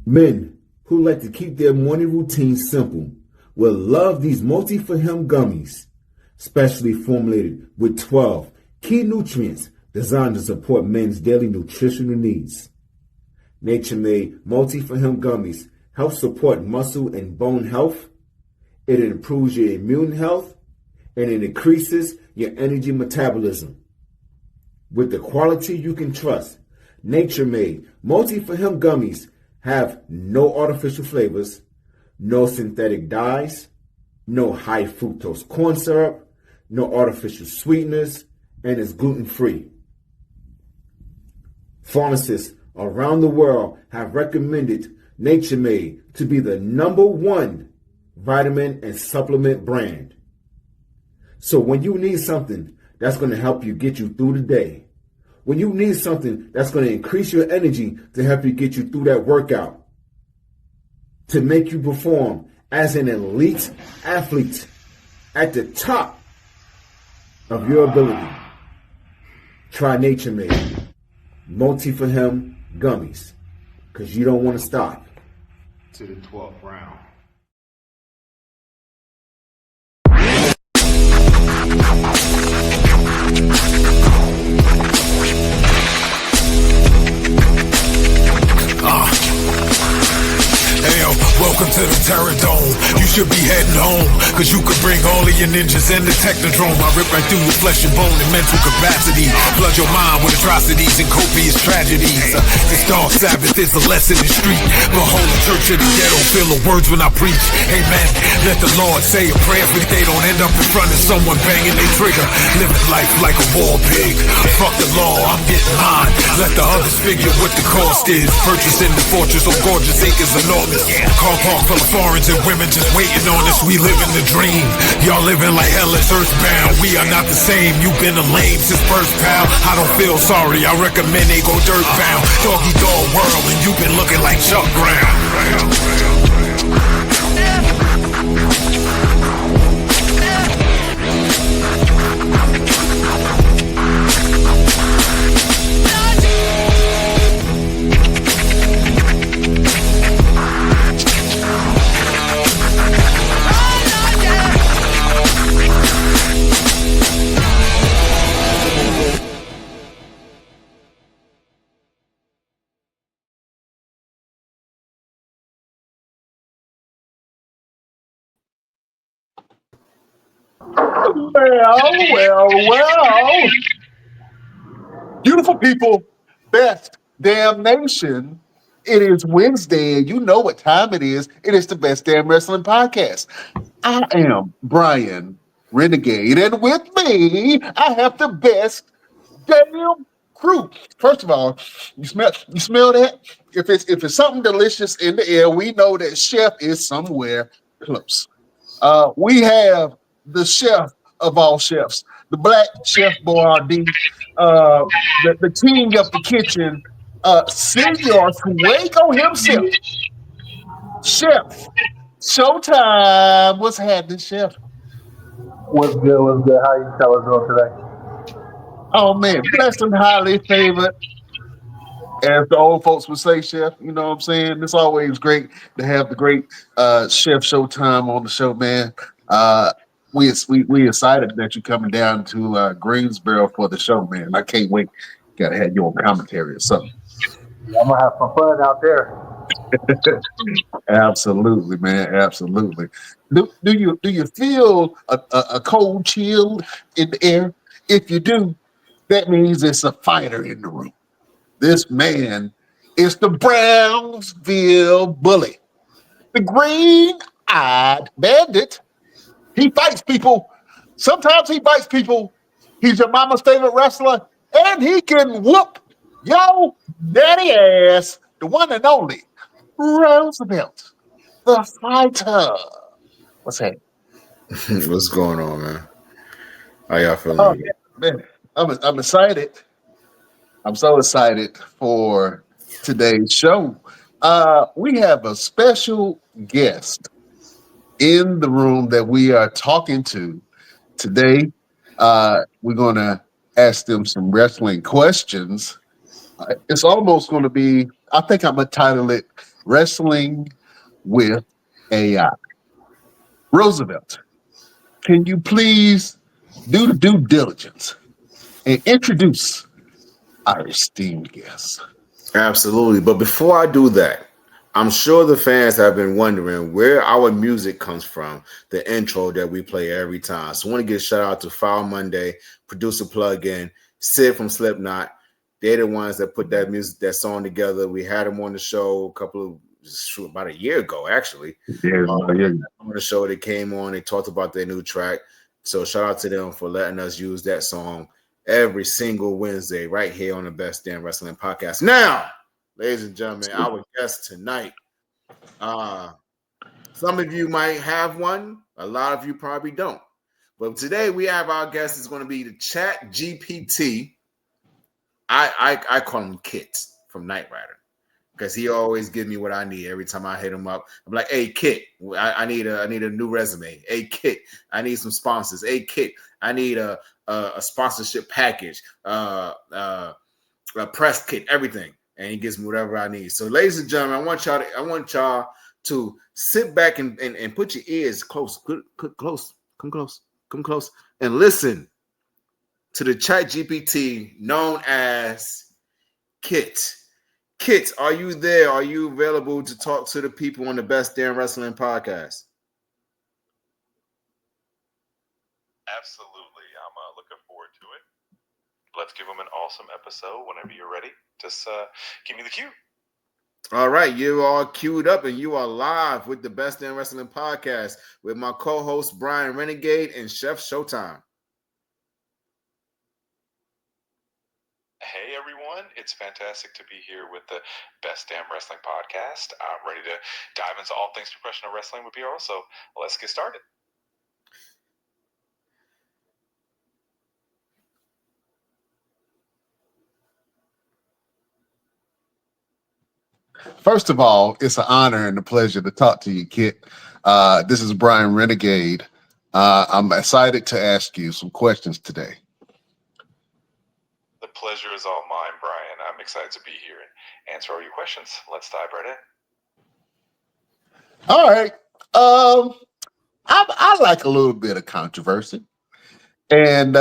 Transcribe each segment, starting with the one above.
Men who like to keep their morning routines simple will love these Multi for Him gummies, specially formulated with 12 key nutrients designed to support men's daily nutritional needs. Nature-made Multi for Him gummies help support muscle and bone health. It improves your immune health, and it increases your energy metabolism. With the quality you can trust, Nature-made Multi for Him gummies have no artificial flavors, no synthetic dyes, no high fructose corn syrup, no artificial sweeteners, and is gluten-free. Pharmacists around the world have recommended Nature-made to be the #1 vitamin and supplement brand. So when you need something that's going to help you get you through the day, when you need something that's going to increase your energy to help you get you through that workout, to make you perform as an elite athlete at the top of your ability, try Nature-made Multi for Him gummies, because you don't want to stop. To the 12th round. Hey yo, welcome to the Terror Dome. You should be heading home, cause you could bring all of your ninjas and the Technodrome. I rip right through your flesh and bone and mental capacity. Flood your mind with atrocities and copious tragedies. This dark Sabbath is a lesson in street. Behold the church of the ghetto, feel the words when I preach. Amen. Let the Lord say a prayer for they don't end up in front of someone banging their trigger. Living life like a war pig. Fuck the law, I'm getting mine. Let the others figure what the cost is. Purchasing the fortress of gorgeous acres enormous. Car park full of foreigners and women just waiting on us. We living the dream. Y'all living like hell is earthbound. We are not the same. You've been a lame since birth, pal. I don't feel sorry. I recommend they go dirt bound. Doggy dog world, and you've been looking like Chuck Brown. Well. Beautiful people, best damn nation. It is Wednesday, and you know what time it is. It is the Best Damn Wrestling Podcast. I am Brian Renegade, and with me, I have the best damn crew. First of all, you smell that? If it's something delicious in the air, we know that Chef is somewhere close. We have the chef of all chefs, the Black Chef Boyardee, the king of the kitchen, Senor Fuego himself, Chef. Showtime. What's happening, Chef? What's good? How you fellas doing today? Oh man, blessed and highly favored, as the old folks would say, Chef. You know what I'm saying? It's always great to have the great Chef Showtime on the show, man. We excited that you're coming down to Greensboro for the show, man. I can't wait. Gotta have you on commentary or something. I'm gonna have some fun out there. Absolutely, man. Absolutely. Do you feel a cold chill in the air? If you do, that means it's a fighter in the room. This man is the Brownsville Bully, the green-eyed bandit. He fights people. Sometimes he bites people. He's your mama's favorite wrestler, and he can whoop yo daddy ass, the one and only Roosevelt, the fighter. What's that? What's going on, man? How y'all feeling? Oh, man. I'm excited. I'm so excited for today's show. We have a special guest in the room that we are talking to today. We're going to ask them some wrestling questions. It's almost going to be, I think I'm going to title it Wrestling with AI. Roosevelt, can you please do the due diligence and introduce our esteemed guest? Absolutely. But before I do that, I'm sure the fans have been wondering where our music comes from, the intro that we play every time. So I want to give a shout out to Foul Monday, producer plug-in, Sid from Slipknot. They're the ones that put that music, that song together. We had them on the show about a year ago, actually. Yeah. On the show, they came on, they talked about their new track. So shout out to them for letting us use that song every single Wednesday right here on the Best Damn Wrestling Podcast. Now, ladies and gentlemen, our guest tonight. Some of you might have one. A lot of you probably don't. But today we have our guest is going to be the Chat GPT. I call him Kit from Knight Rider because he always gives me what I need every time I hit him up. I'm like, "Hey, Kit, I need a new resume. Hey, Kit, I need some sponsors. Hey, Kit, I need a sponsorship package, a press kit, everything." And he gives me whatever I need. So, ladies and gentlemen, I want y'all to sit back and put your ears close, come close, and listen to the Chat GPT known as Kit. Kit, are you there? Are you available to talk to the people on the Best Damn Wrestling Podcast? Absolutely. I'm looking forward to it. Let's give them an awesome episode whenever you're ready. Just give me the cue. All right, you are queued up and you are live with the Best Damn Wrestling Podcast with my co-host Brian Renegade and Chef Showtime. Hey everyone, it's fantastic to be here with the Best Damn Wrestling Podcast. I'm ready to dive into all things professional wrestling with PRO, so let's get started. First of all, it's an honor and a pleasure to talk to you, Kit. This is Brian Renegade. I'm excited to ask you some questions today. The pleasure is all mine, Brian. I'm excited to be here and answer all your questions. Let's dive right in. All right. I like a little bit of controversy. And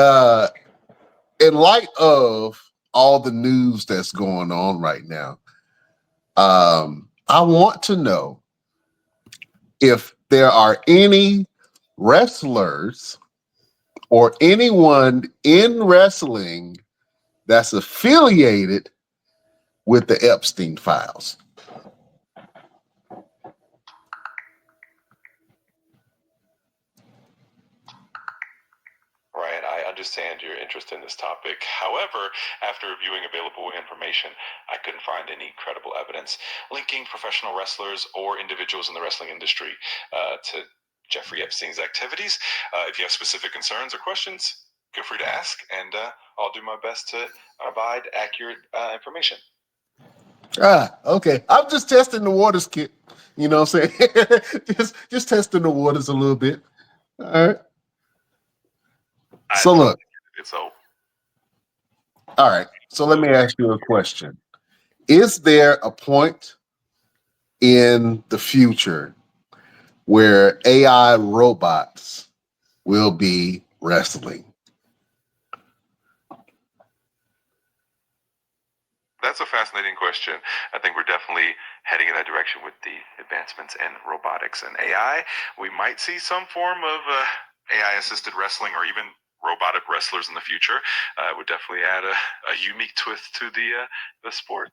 in light of all the news that's going on right now, I want to know if there are any wrestlers or anyone in wrestling that's affiliated with the Epstein files. Ryan, I understand your interest in this topic. However, after reviewing available information, I couldn't find any credible evidence linking professional wrestlers or individuals in the wrestling industry to Jeffrey Epstein's activities. If you have specific concerns or questions, feel free to ask, and I'll do my best to provide accurate information. Okay. I'm just testing the waters, Kit. You know what I'm saying? just testing the waters a little bit. All right. So look. So, all right. So let me ask you a question. Is there a point in the future where AI robots will be wrestling? That's a fascinating question. I think we're definitely heading in that direction with the advancements in robotics and AI. We might see some form of AI-assisted wrestling or even robotic wrestlers in the future. It would definitely add a unique twist to the sport.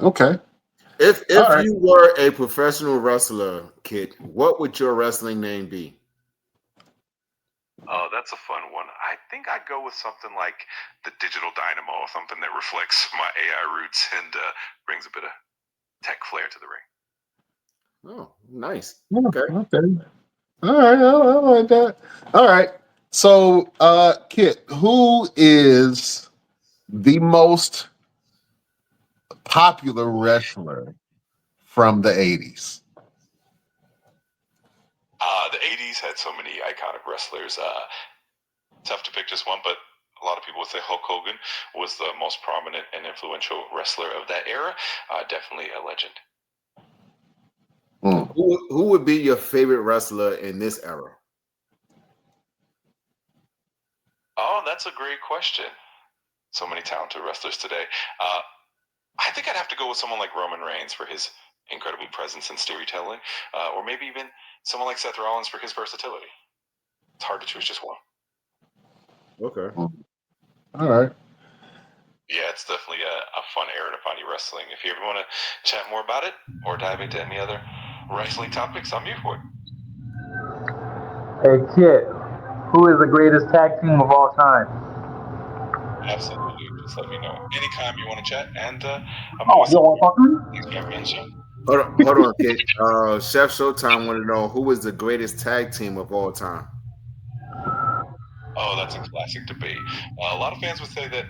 Okay. If you were a professional wrestler, Kit, what would your wrestling name be? Oh, that's a fun one. I think I'd go with something like the Digital Dynamo, something that reflects my AI roots and brings a bit of tech flair to the ring. Oh, nice. Okay. All right. I like that. All right. So, Kit, who is the most popular wrestler from the 80s? The 80s had so many iconic wrestlers. Tough to pick just one, but a lot of people would say Hulk Hogan was the most prominent and influential wrestler of that era. Definitely a legend. Who would be your favorite wrestler in this era? Oh, that's a great question. So many talented wrestlers today. I think I'd have to go with someone like Roman Reigns for his incredible presence and storytelling, or maybe even someone like Seth Rollins for his versatility. It's hard to choose just one. Okay. All right. Yeah, it's definitely a fun era to find you wrestling. If you ever want to chat more about it or dive into any other wrestling topics, I'm here for it. Hey, Kit, who is the greatest tag team of all time? Absolutely. Just let me know anytime you want to chat, and I'm Oh, always you don't want to talk to me? thanks for having me on the show. Hold on, kid. Chef Showtime want to know who is the greatest tag team of all time. Oh, that's a classic debate. A lot of fans would say that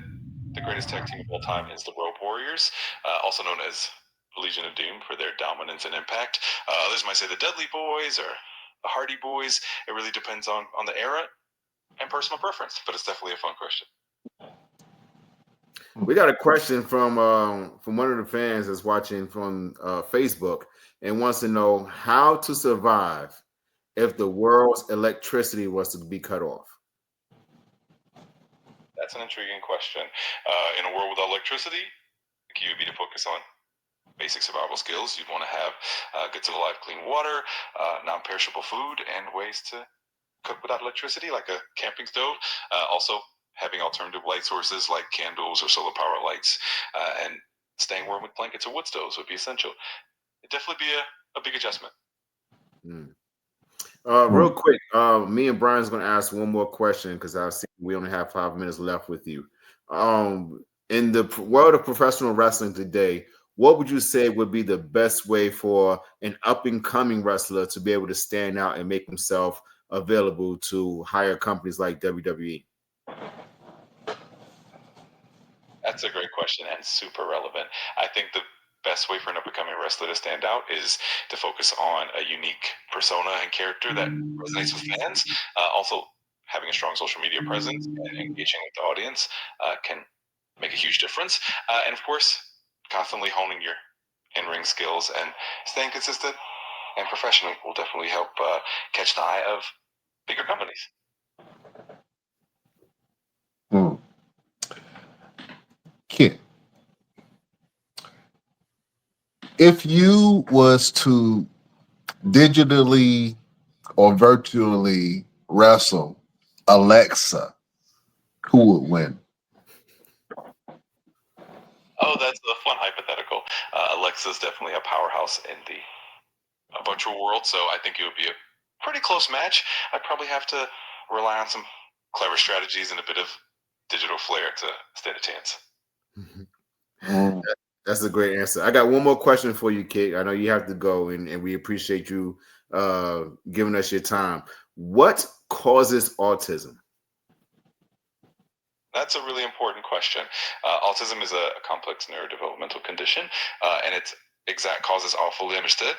the greatest tag team of all time is the Road Warriors, also known as Legion of Doom for their dominance and impact. Others might say the Dudley Boys or the Hardy Boys. It really depends on the era and personal preference, but it's definitely a fun question. We got a question from one of the fans that's watching from Facebook and wants to know how to survive if the world's electricity was to be cut off. That's an intriguing question. In a world without electricity, the key would be to focus on basic survival skills. You'd want to have good to life, clean water, non-perishable food, and ways to cook without electricity, like a camping stove. Also, having alternative light sources like candles or solar power lights, and staying warm with blankets or wood stoves would be essential. It'd definitely be a big adjustment. Real quick, me and Brian's going to ask one more question because I see we only have 5 minutes left with you. In the world of professional wrestling today, what would you say would be the best way for an up-and-coming wrestler to be able to stand out and make himself available to higher companies like WWE? That's a great question and super relevant. I think the best way for an up-and-coming wrestler to stand out is to focus on a unique persona and character that resonates with fans. Also, having a strong social media presence and engaging with the audience can make a huge difference. And of course, constantly honing your in-ring skills and staying consistent and professional will definitely help catch the eye of bigger companies. Kit, if you was to digitally or virtually wrestle Alexa, who would win? Oh, that's a fun hypothetical. Alexa's definitely a powerhouse in the virtual world, so I think it would be a pretty close match. I'd probably have to rely on some clever strategies and a bit of digital flair to stand a chance. That's a great answer. I got one more question for you, Kate. I know you have to go, and we appreciate you giving us your time. What causes autism? That's a really important question. Autism is a complex neurodevelopmental condition, and its exact causes are fully understood.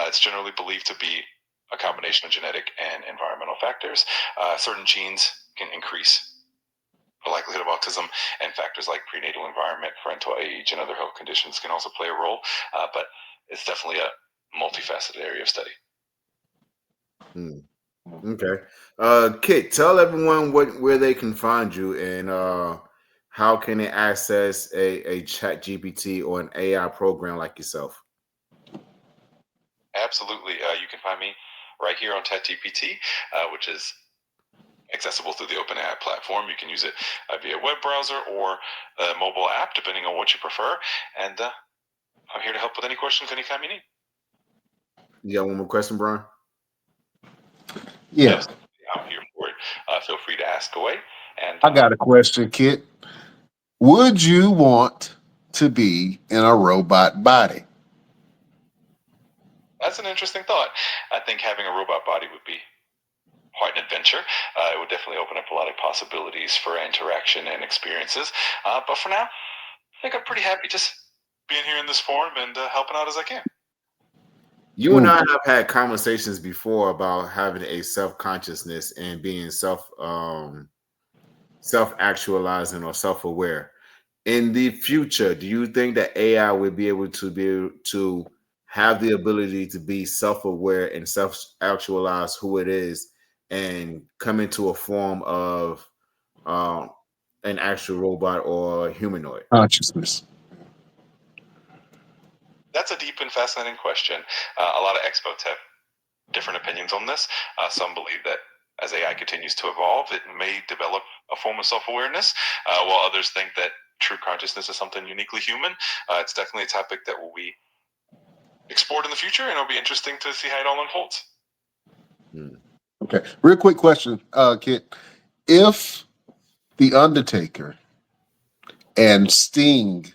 It's generally believed to be a combination of genetic and environmental factors. Certain genes can increase the likelihood of autism, and factors like prenatal environment, parental age, and other health conditions can also play a role. But it's definitely a multifaceted area of study. Okay. Kit, tell everyone where they can find you and how can they access a chat GPT or an AI program like yourself? Absolutely. You can find me right here on ChatGPT, which is accessible through the OpenAI platform. You can use it via web browser or a mobile app, depending on what you prefer. And I'm here to help with any questions anytime you need. You got one more question, Brian? Yeah. Yes, I'm here for it. Feel free to ask away. And I got a question, Kit. Would you want to be in a robot body? That's an interesting thought. I think having a robot body would be quite an adventure. It would definitely open up a lot of possibilities for interaction and experiences. But for now, I think I'm pretty happy just being here in this forum and helping out as I can. You and I have had conversations before about having a self-consciousness and being self-actualizing or self-aware. In the future, do you think that AI will be able to have the ability to be self-aware and self-actualize who it is and come into a form of an actual robot or humanoid? Consciousness. That's a deep and fascinating question. A lot of experts have different opinions on this. Some believe that as AI continues to evolve, it may develop a form of self-awareness, while others think that true consciousness is something uniquely human. It's definitely a topic that will be explored in the future, and it'll be interesting to see how it all unfolds. Okay. Real quick question, Kit. If The Undertaker and Sting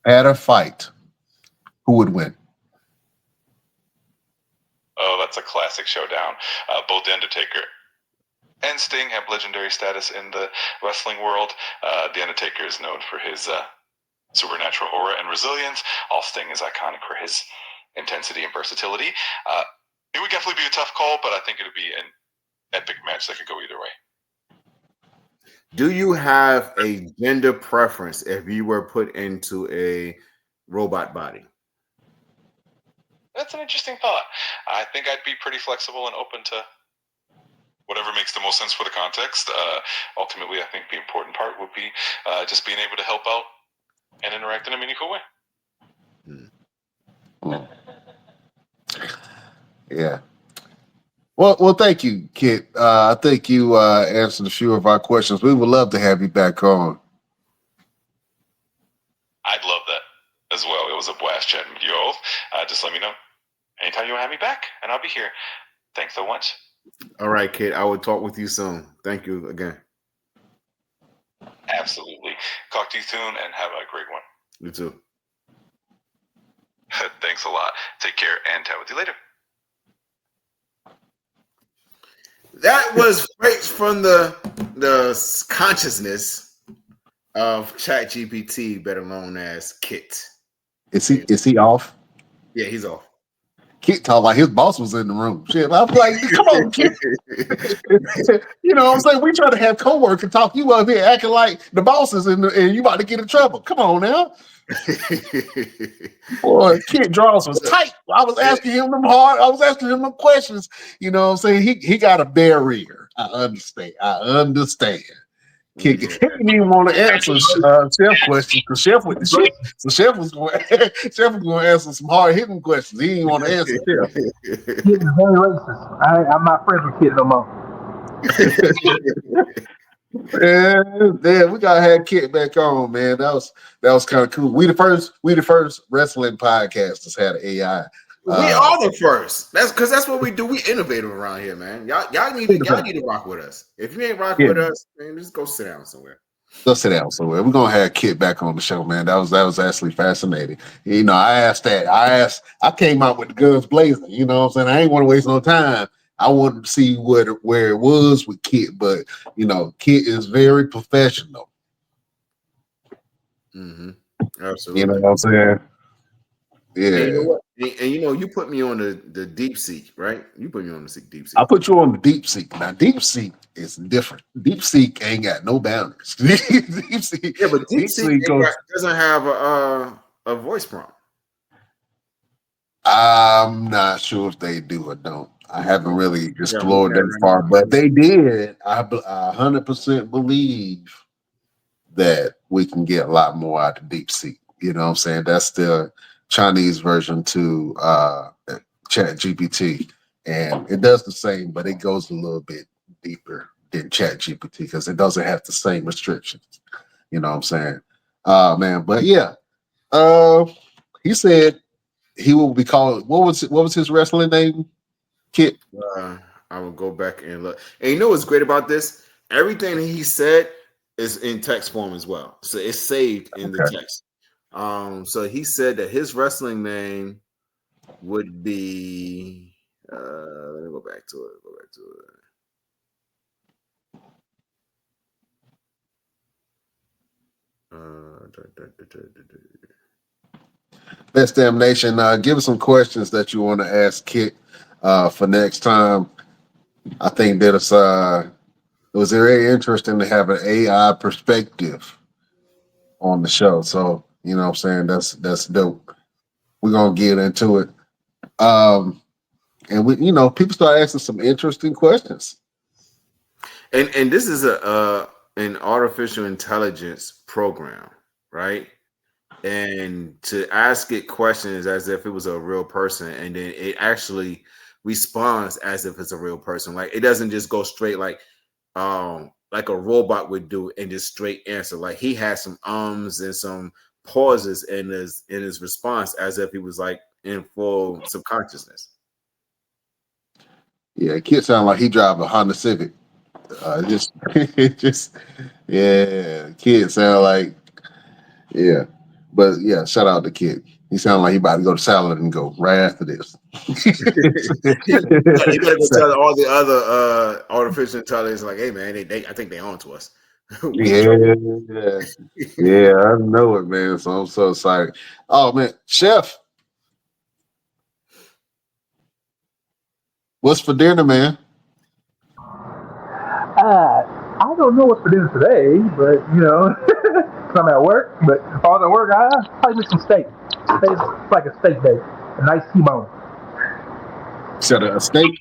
had a fight, who would win? Oh, that's a classic showdown. Both The Undertaker and Sting have legendary status in the wrestling world. The Undertaker is known for his supernatural aura and resilience. All Sting is iconic for his intensity and versatility. It would definitely be a tough call, but I think it would be an epic match that could go either way. Do you have a gender preference if you were put into a robot body? That's an interesting thought. I think I'd be pretty flexible and open to whatever makes the most sense for the context. Ultimately, I think the important part would be just being able to help out and interact in a meaningful way. Yeah. Well, thank you, Kit. I think you answered a few of our questions. We would love to have you back on. I'd love that as well. It was a blast chatting with you all. Just let me know anytime you want to have me back, and I'll be here. Thanks so much. All right, Kit. I will talk with you soon. Thank you again. Absolutely. Talk to you soon, and have a great one. You too. Thanks a lot. Take care, and chat with you later. That was straight from the consciousness of Chat GPT, better known as Kit. Is he off? Yeah, he's off. Kit talked like his boss was in the room. Shit, I was like, come on, Kit. You know what I'm saying? We try to have coworker talk. You up here acting like the boss is in and you about to get in trouble. Come on now. Boy, Kit draws was tight. I was asking him them questions. You know what I'm saying? He got a barrier. I understand. Kit didn't even want to answer Chef questions because Chef with the shit. So Chef was going to answer some hard hitting questions. He didn't want to answer Chef. Kit is very racist. I'm not friends with Kit no more. Yeah, we gotta have Kit back on, man. That was kind of cool. We the first wrestling podcast that's had an AI. We are the first. That's what we do. We innovative around here, man. Y'all need to rock with us. If you ain't rocking with us, man, just go sit down somewhere. Go sit down somewhere. We're gonna have Kit back on the show, man. That was actually fascinating. You know, I came out with the guns blazing. You know what I'm saying? I ain't want to waste no time. I wanted to see where it was with Kit, but you know, Kit is very professional. Mm-hmm. Absolutely. You know what I'm saying? Yeah. And you know what? And you know, you put me on the deep seek, right? You put me on the deep seek. I put you on the deep seek. Now, deep seek is different. Deep seek ain't got no boundaries. Deep seek, yeah, but deep seek doesn't have a voice prompt. I'm not sure if they do or don't. I haven't really explored that far, but they did. I 100% believe that we can get a lot more out of DeepSeek. You know what I'm saying? That's the Chinese version to Chat GPT, and it does the same, but it goes a little bit deeper than Chat GPT because it doesn't have the same restrictions. You know what I'm saying? Man, but yeah, he said he will be called. What was his wrestling name? Kit. I will go back and look. And you know what's great about this? Everything that he said is in text form as well, so it's saved in the text. So he said that his wrestling name would be. Let me go back to it. Best Damn Nation, give us some questions that you want to ask Kit for next time. I think there's It was very interesting to have an AI perspective on the show. So, you know what I'm saying? That's dope. We're gonna get into it. And we, people start asking some interesting questions. And this is a an artificial intelligence program, right? And to ask it questions as if it was a real person, and then it actually responds as if it's a real person. Like it doesn't just go straight like a robot would do and just straight answer. Like he has some ums and some pauses in his response as if he was like in full subconsciousness. Yeah, kid sound like he drive a Honda Civic. Just, just, yeah, kid sound like, yeah. But yeah, shout out to kid. He sound like he about to go to salad and go right after this. You gotta go tell all the other artificial intelligence, like, hey man, they I think they on to us. We Yeah, yeah, I know it, man. So I'm so excited. Oh man, Chef, what's for dinner, man? I don't know what's for dinner today, but I'm at work. But if I was at work, I probably make some steak. It's like a steak day, a nice T-bone. Set a steak.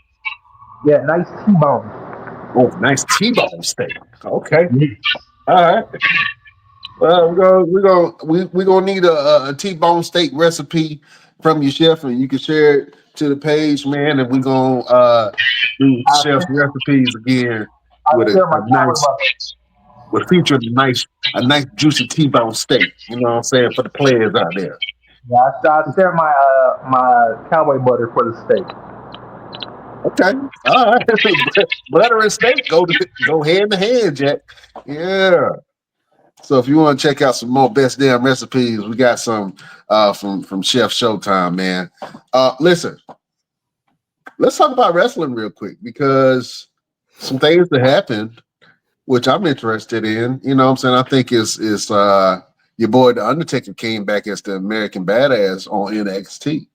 Yeah, nice T-bone. Oh, nice T-bone steak. Okay, Yeah. all right. Well, we're gonna need a T-bone steak recipe from your chef, and you can share it to the page, man. And we're gonna do I chef's recipes again with share my a cowboy nice, butter. with featuring a nice juicy T-bone steak. You know what I'm saying, for the players out there. Yeah, I share my cowboy butter for the steak. Okay, all right. Butter and steak go hand in hand, Jack. Yeah. So if you want to check out some more best damn recipes, we got some from Chef Showtime, man. Listen, let's talk about wrestling real quick because some things that happened, which I'm interested in. You know what I'm saying? I think is your boy The Undertaker came back as the American Badass on NXT.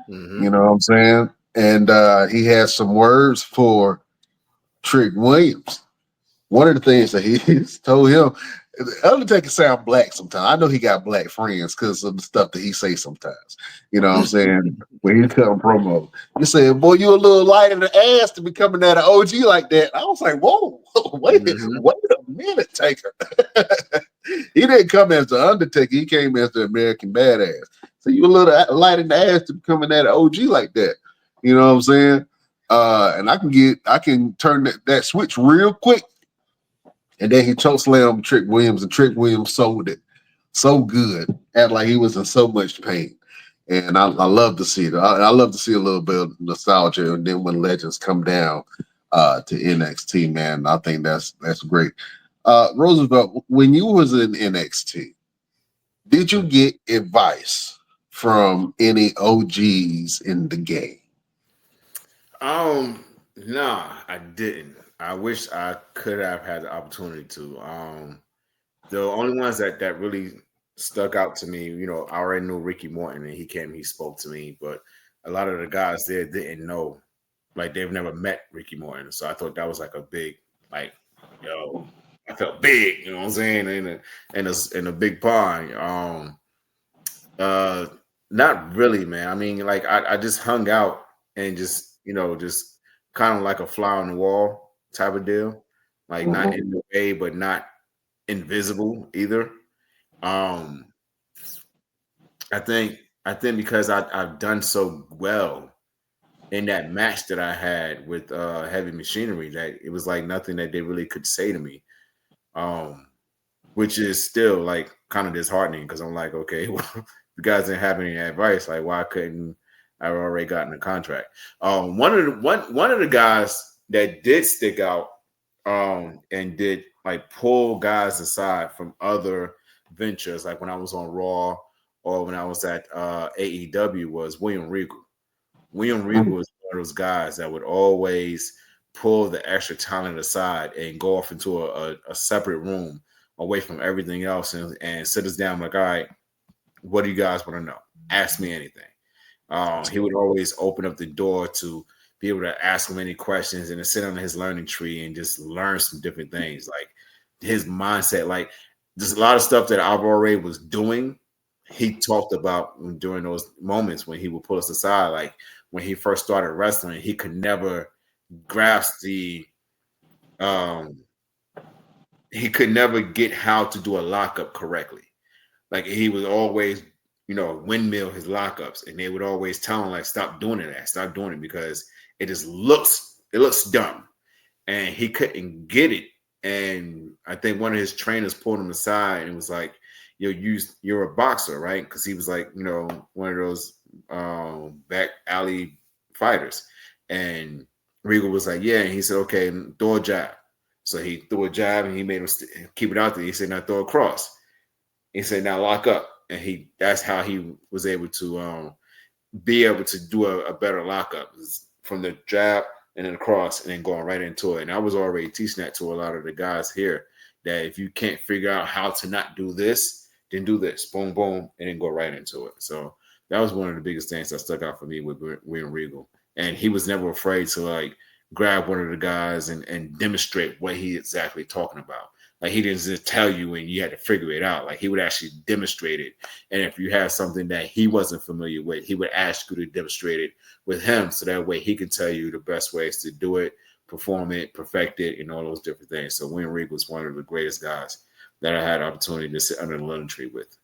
Mm-hmm. You know what I'm saying? And he has some words for Trick Williams. One of the things that he told him, Undertaker sound black sometimes. I know he got black friends because of the stuff that he say sometimes. You know what I'm saying? When he come promo, he said, "Boy, you a little light in the ass to be coming at an OG like that." I was like, "Whoa, wait a minute, Taker." He didn't come as the Undertaker. He came as the American Badass. So you a little light in the ass to be coming at an OG like that. You know what I'm saying? And I can turn that switch real quick. And then he chokeslammed Trick Williams, and Trick Williams sold it so good, act like he was in so much pain. And I love to see it. I love to see a little bit of nostalgia. And then when legends come down to NXT, man, I think that's great. Roosevelt, when you was in NXT, did you get advice from any OGs in the game? Nah, I didn't. I wish I could have had the opportunity to. The only ones that really stuck out to me, I already knew Ricky Morton, and he spoke to me, but a lot of the guys there didn't know, like they've never met Ricky Morton, so I thought that was like a big, like, yo, I felt big, you know what I'm saying, in a big pond. Uh, Not really, man. I mean, like I just hung out and just kind of like a fly on the wall type of deal, like not in the way, but not invisible either. Um, I think because I've done so well in that match that I had with Heavy Machinery that it was like nothing that they really could say to me. Um, which is still like kind of disheartening because I'm like, okay, well, you guys didn't have any advice. Like, why couldn't I've already gotten a contract? One of the guys that did stick out and did like pull guys aside from other ventures, like when I was on Raw or when I was at AEW, was William Regal. William Regal was one of those guys that would always pull the extra talent aside and go off into a separate room away from everything else and sit us down like, all right, what do you guys want to know? Ask me anything. He would always open up the door to be able to ask him any questions and to sit on his learning tree and just learn some different things. Like his mindset, like there's a lot of stuff that I've already was doing. He talked about during those moments when he would pull us aside, like when he first started wrestling, he could never grasp he could never get how to do a lockup correctly. Like he was always, windmill his lockups, and they would always tell him like, stop doing it because it just looks dumb, and he couldn't get it. And I think one of his trainers pulled him aside and was like, you're a boxer, right? Because he was like, one of those back alley fighters. And Regal was like, yeah. And he said, okay, throw a jab. So he threw a jab and he made him keep it out there. He said, now throw a cross. He said, now lock up. And that's how he was able to be able to do a better lockup from the jab and then the cross and then going right into it. And I was already teaching that to a lot of the guys here, that if you can't figure out how to not do this, then do this, boom, boom, and then go right into it. So that was one of the biggest things that stuck out for me with William Regal. And he was never afraid to like grab one of the guys and demonstrate what he exactly talking about. Like he didn't just tell you and you had to figure it out. Like he would actually demonstrate it. And if you had something that he wasn't familiar with, he would ask you to demonstrate it with him. So that way he can tell you the best ways to do it, perform it, perfect it, and all those different things. So William Regal was one of the greatest guys that I had the opportunity to sit under the learning tree with.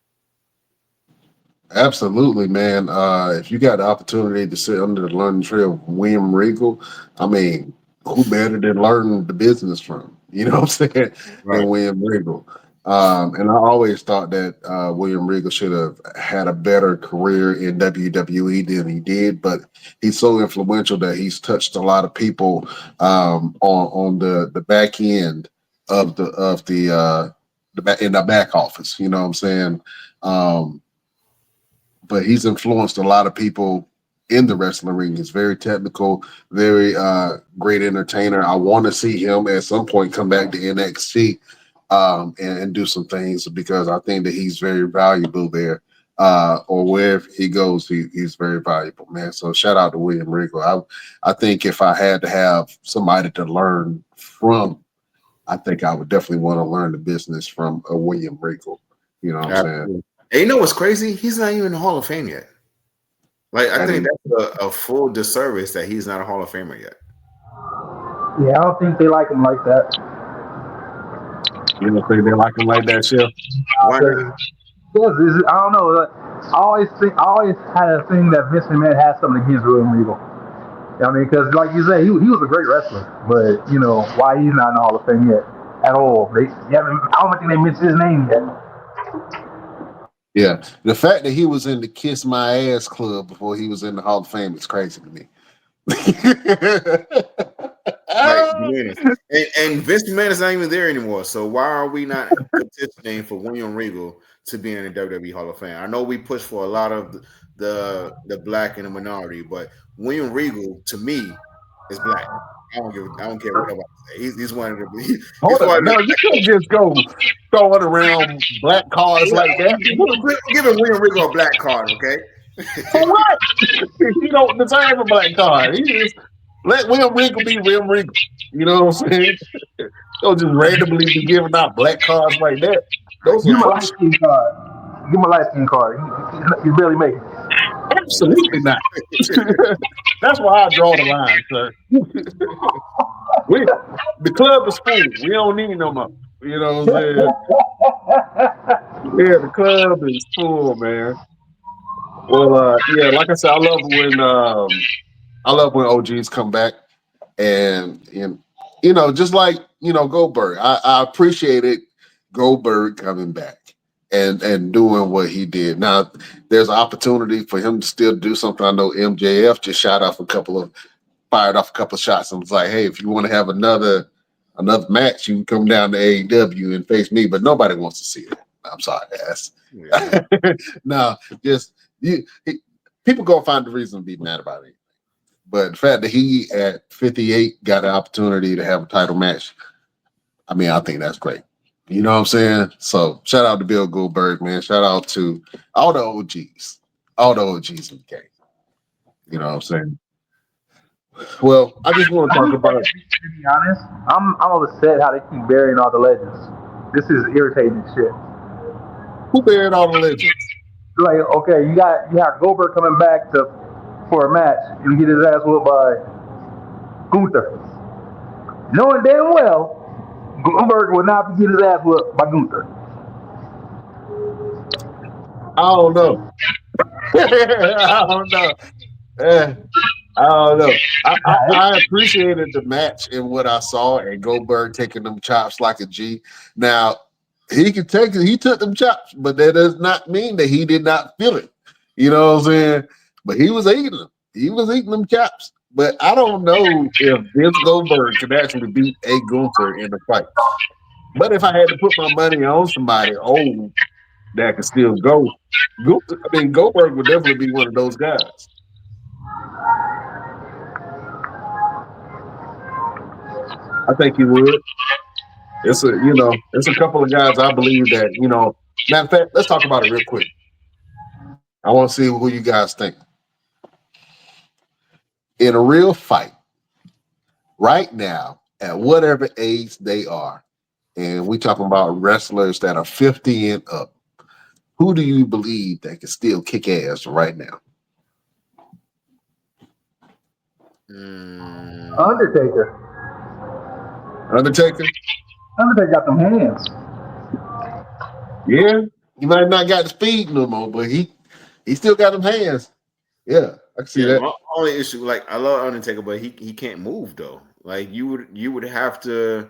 Absolutely, man. If you got the opportunity to sit under the learning tree of William Regal, I mean, who better than learn the business from? You know what I'm saying? Right. Than William Regal. And I always thought that William Regal should have had a better career in WWE than he did, but he's so influential that he's touched a lot of people on the back end of the in the back office. You know what I'm saying? But he's influenced a lot of people in the wrestling ring. He's very technical, very great entertainer. I want to see him at some point come back to NXT and do some things, because I think that he's very valuable there. Or wherever he goes, he's very valuable, man. So shout out to William Regal. I think if I had to have somebody to learn from, I think I would definitely want to learn the business from a William Regal. You know what I'm saying? And you know what's crazy? He's not even in the Hall of Fame yet. Like, I think that's a full disservice that he's not a Hall of Famer yet. Yeah, I don't think they like him like that. You don't think they like him like that, Chef? Why not? Yes, I don't know. I always had a thing that Vince McMahon had something against William Regal. I mean, because like you said, he was a great wrestler, but why he's not in the Hall of Fame yet at all? I don't think they mentioned his name yet. Yeah, the fact that he was in the Kiss My Ass Club before he was in the Hall of Fame is crazy to me. And Vince McMahon is not even there anymore. So why are we not petitioning for William Regal to be in the WWE Hall of Fame? I know we push for a lot of the black and the minority, but William Regal to me is black. I don't care what nobody say. He's one of the. Hold on, no, you can't just go throwing around black cards like that. Give William Regal a black card, okay? For what? He don't deserve a black card. He just let William Regal be William Regal. You know what I'm saying? Don't just randomly be giving out black cards like that. Give him a light skin card. Give him a light skin card. He's barely making it. Absolutely not. That's why I draw the line, sir. The club is full. We don't need no more. You know what I'm saying? Yeah, the club is full, man. Well, yeah, like I said, I love when OGs come back, and just like Goldberg. I appreciated Goldberg coming back and doing what he did. Now, there's an opportunity for him to still do something. I know MJF just fired off a couple of shots and was like, hey, if you want to have another match, you can come down to AEW and face me, but nobody wants to see that. I'm sorry, ass. Yeah. No, people gonna find a reason to be mad about it. But the fact that he at 58 got an opportunity to have a title match, I mean, I think that's great. You know what I'm saying? So shout out to Bill Goldberg, man. Shout out to all the OGs in the game. You know what I'm saying? Well, I just want to talk about. To be honest, I'm upset how they keep burying all the legends. This is irritating as shit. Who buried all the legends? Like, okay, you have Goldberg coming back to for a match and get his ass whooped by Gunther, knowing damn well Goldberg will not get his ass whooped by Gunther. I don't know. I don't know. Eh, I don't know. I appreciated the match and what I saw, and Goldberg taking them chops like a G. Now he could take it. He took them chops, but that does not mean that he did not feel it. You know what I'm saying? But he was eating them. He was eating them chops. But I don't know if Vince Goldberg could actually beat a Gunther in a fight. But if I had to put my money on somebody old that could still go, Goldberg would definitely be one of those guys. I think he would. It's a couple of guys I believe that, matter of fact, let's talk about it real quick. I want to see who you guys think. In a real fight, right now, at whatever age they are, and we talking about wrestlers that are 50 and up, who do you believe that can still kick ass right now? Undertaker. Undertaker got them hands. Yeah, he might not got the speed no more, but he still got them hands. Yeah, I can see that. My only issue, like, I love Undertaker, but he can't move though. Like you would have to.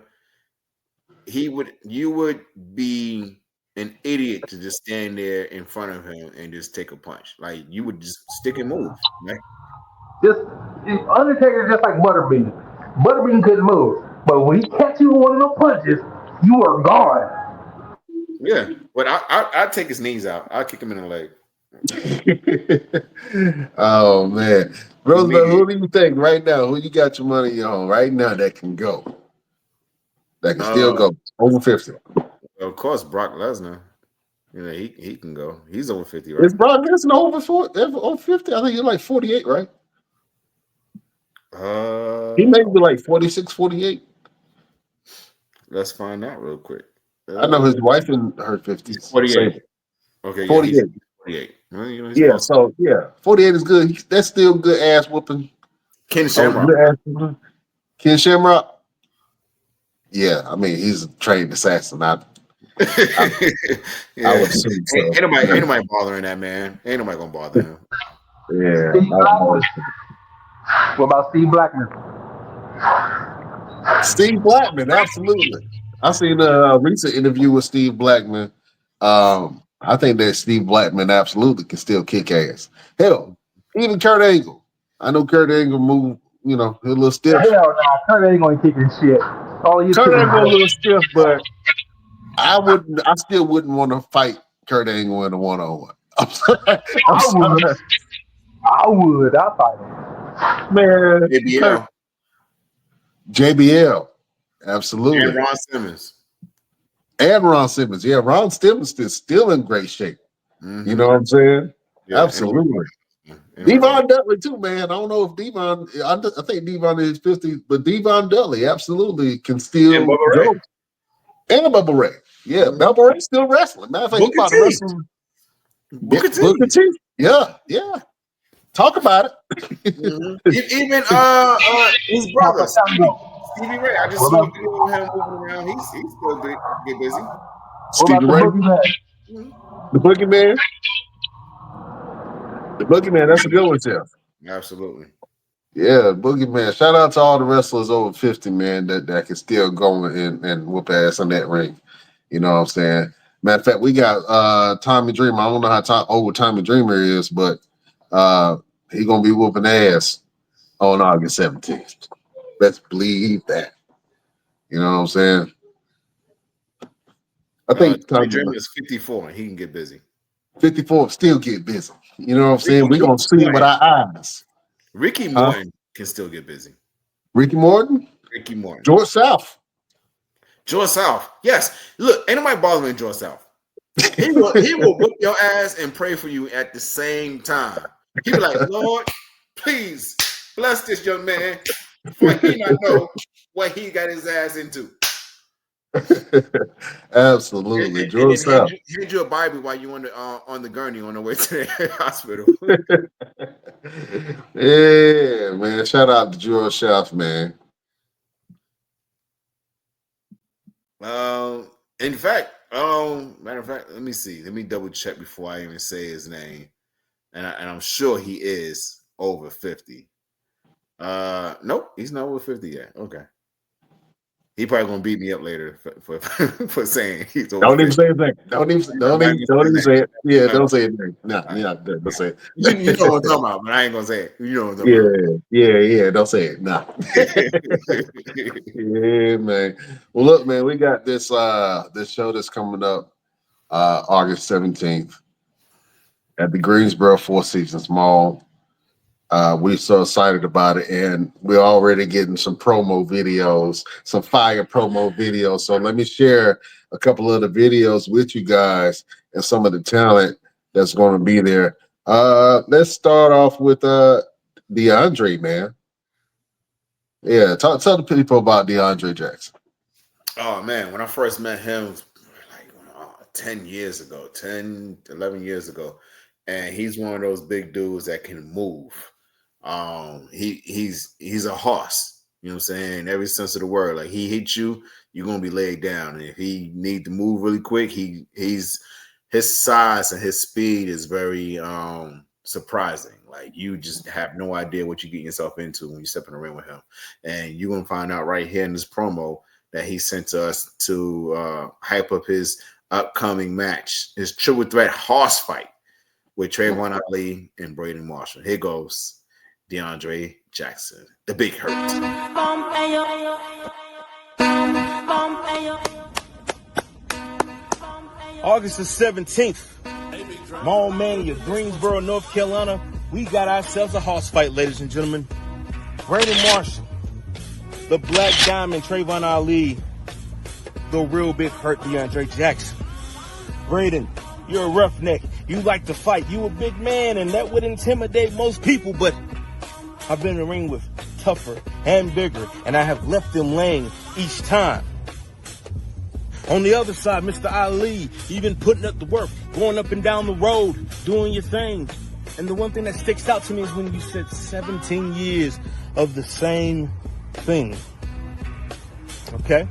You would be an idiot to just stand there in front of him and just take a punch. Like you would just stick and move. Right? Just Undertaker is just like Butterbean. Butterbean couldn't move, but when he catch you with one of those punches, you are gone. Yeah, but I'd take his knees out. I'll kick him in the leg. Oh man, Roosevelt, who do you think right now? Who you got your money on right now that can go? That can still go over 50. Of course, Brock Lesnar. He can go. He's over 50, right? Is Brock Lesnar over 50? I think he's like 48, right? He may be like 46, 48. Let's find out real quick. I know his wife in her 50s. 48. Okay, 48. Yeah, he's 48. Well, yeah, so 48 is good. That's still good ass whooping. Ken Shamrock. Ken Shamrock. Yeah, I mean he's a trained assassin. I would assume so. Ain't nobody bothering that man. Ain't nobody gonna bother him. Yeah. What about Steve Blackman? Steve Blackman, absolutely. I seen a recent interview with Steve Blackman. I think that Steve Blackman absolutely can still kick ass. Hell, even Kurt Angle. I know Kurt Angle moved, he's a little stiff. Hell no, Kurt Angle ain't kicking shit. Kurt Angle a little stiff, but I still wouldn't want to fight Kurt Angle in a one-on-one. I would. I'd fight him. Man, JBL. Absolutely. And Ron Simmons. Yeah, Ron Simmons is still in great shape. Mm-hmm. You know what I'm saying? Yeah, absolutely. Devon Dudley too, man. I don't know if Devon. I think Devon is 50, but Devon Dudley absolutely can still go. And Bubba Ray. Yeah, Bubba Ray's still wrestling. Matter of fact, he's about to wrestle. Booker T. Yeah. Talk about it. Even his brother, Stevie Ray. I just saw a video of him moving around. He's still get busy. Stevie Ray. The Boogeyman. The Boogeyman, that's a good one, Jeff. Absolutely. Yeah, Boogeyman. Shout out to all the wrestlers over 50, man, that can still go and whoop ass in that ring. You know what I'm saying? Matter of fact, we got Tommy Dreamer. I don't know how old Tommy Dreamer is, but he's going to be whooping ass on August 17th. Let's believe that. You know what I'm saying? I think Tommy Dreamer is 54 and he can get busy. 54 still get busy. You know what I'm saying? We're going to see it with our eyes. Ricky Morton can still get busy. Ricky Morton? Ricky Morton. George South. Yes. Look, ain't nobody bothering George South. He will whoop your ass and pray for you at the same time. He be like, Lord, please Bless this young man, for he not know what he got his ass into. Absolutely, And Joe then South. hand you a Bible while you on the gurney on the way to the hospital. Yeah, man. Shout out to Joe South, man. In fact, matter of fact, let me see. Let me double check before I even say his name. And I'm sure he is over 50. Nope, he's not over 50 yet. Okay. He probably gonna beat me up later for saying he's over Don't even 50. say his name. Don't even say it. Yeah, don't say it. No, All right. yeah, don't say it. You know what I'm talking about, but I ain't gonna say it. You know what I'm Yeah, talking yeah. Don't say it. Nah. about. Yeah, man. Well, look, man, we got this show that's coming up August 17th at the Greensboro Four Seasons Mall. We're so excited about it, and we're already getting some promo videos, some fire promo videos. So let me share a couple of the videos with you guys and some of the talent that's going to be there. Let's start off with DeAndre, man. Yeah, tell the people about DeAndre Jackson. Oh man, when I first met him, like 10 years ago, 10, 11 years ago, and he's one of those big dudes that can move. He's a horse, you know what I'm saying? Every sense of the word. Like he hits you, you're gonna be laid down. And if he need to move really quick, his size and his speed is very surprising. Like you just have no idea what you get yourself into when you step in the ring with him. And you're gonna find out right here in this promo that he sent to us to hype up his upcoming match, his triple threat horse fight with Trayvon Ali and Braden Marshall. Here goes DeAndre Jackson, the Big Hurt. August the 17th, my old man, your Greensboro, North Carolina, we got ourselves a horse fight, ladies and gentlemen. Braden Marshall, the Black Diamond, Trayvon Ali, the real Big Hurt, DeAndre Jackson. Braden, you're a roughneck. You like to fight. You a big man, and that would intimidate most people, but I've been in the ring with tougher and bigger, and I have left them laying each time. On the other side, Mr. Ali, you've been putting up the work, going up and down the road, doing your thing. And the one thing that sticks out to me is when you said 17 years of the same thing. Okay?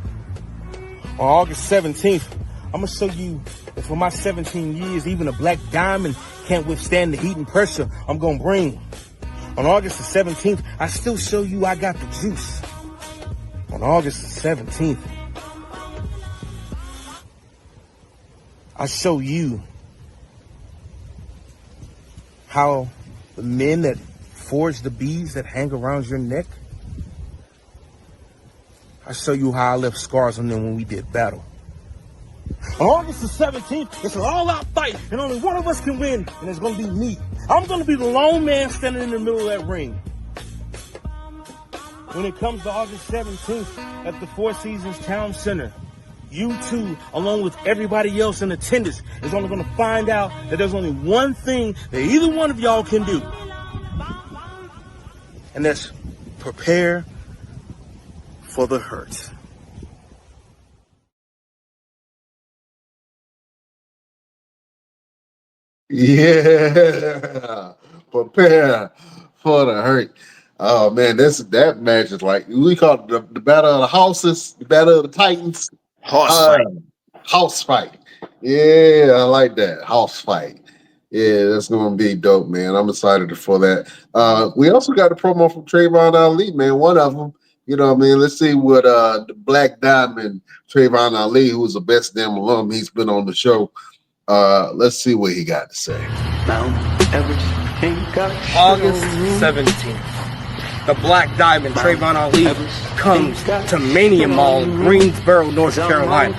On August 17th, I'm going to show you that for my 17 years, even a Black Diamond can't withstand the heat and pressure I'm going to bring. On August the 17th, I still show you I got the juice. On August the 17th, I show you how the men that forge the beads that hang around your neck, I show you how I left scars on them when we did battle. On August the 17th, it's an all-out fight, and only one of us can win, and it's going to be me. I'm going to be the lone man standing in the middle of that ring. When it comes to August 17th at the Four Seasons Town Center, you two, along with everybody else in attendance, is only going to find out that there's only one thing that either one of y'all can do. And that's prepare for the hurt. Yeah, prepare for the hurt. Oh man, that match is like we call it the battle of the houses, the battle of the Titans. Horse fight. House fight. Yeah, I like that. House fight. Yeah, that's gonna be dope, man. I'm excited for that. We also got a promo from Trayvon Ali, man. One of them. You know what I mean? Let's see what the Black Diamond Trayvon Ali, who's the best damn alum, he's been on the show. Let's see what he got to say. August 17th. The Black Diamond, Trayvon Ali, comes to Mania Mall in Greensboro, North Carolina.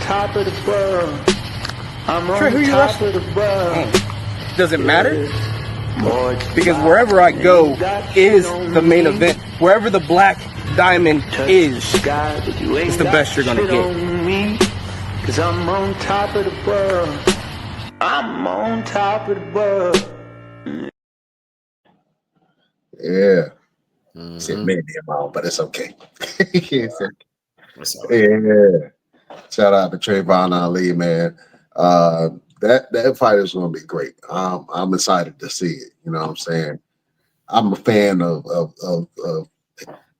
Trey, who you wrestling? Does it matter? Because wherever I go is the main event. Wherever the Black Diamond is, it's the best you're gonna get. Cause I'm on top of the world. I'm on top of the world. Yeah. Said Mania Mall, but it's okay. It's okay. That's all right. Yeah. Shout out to Trayvon Ali, man. That fight is going to be great. I'm excited to see it. You know what I'm saying? I'm a fan of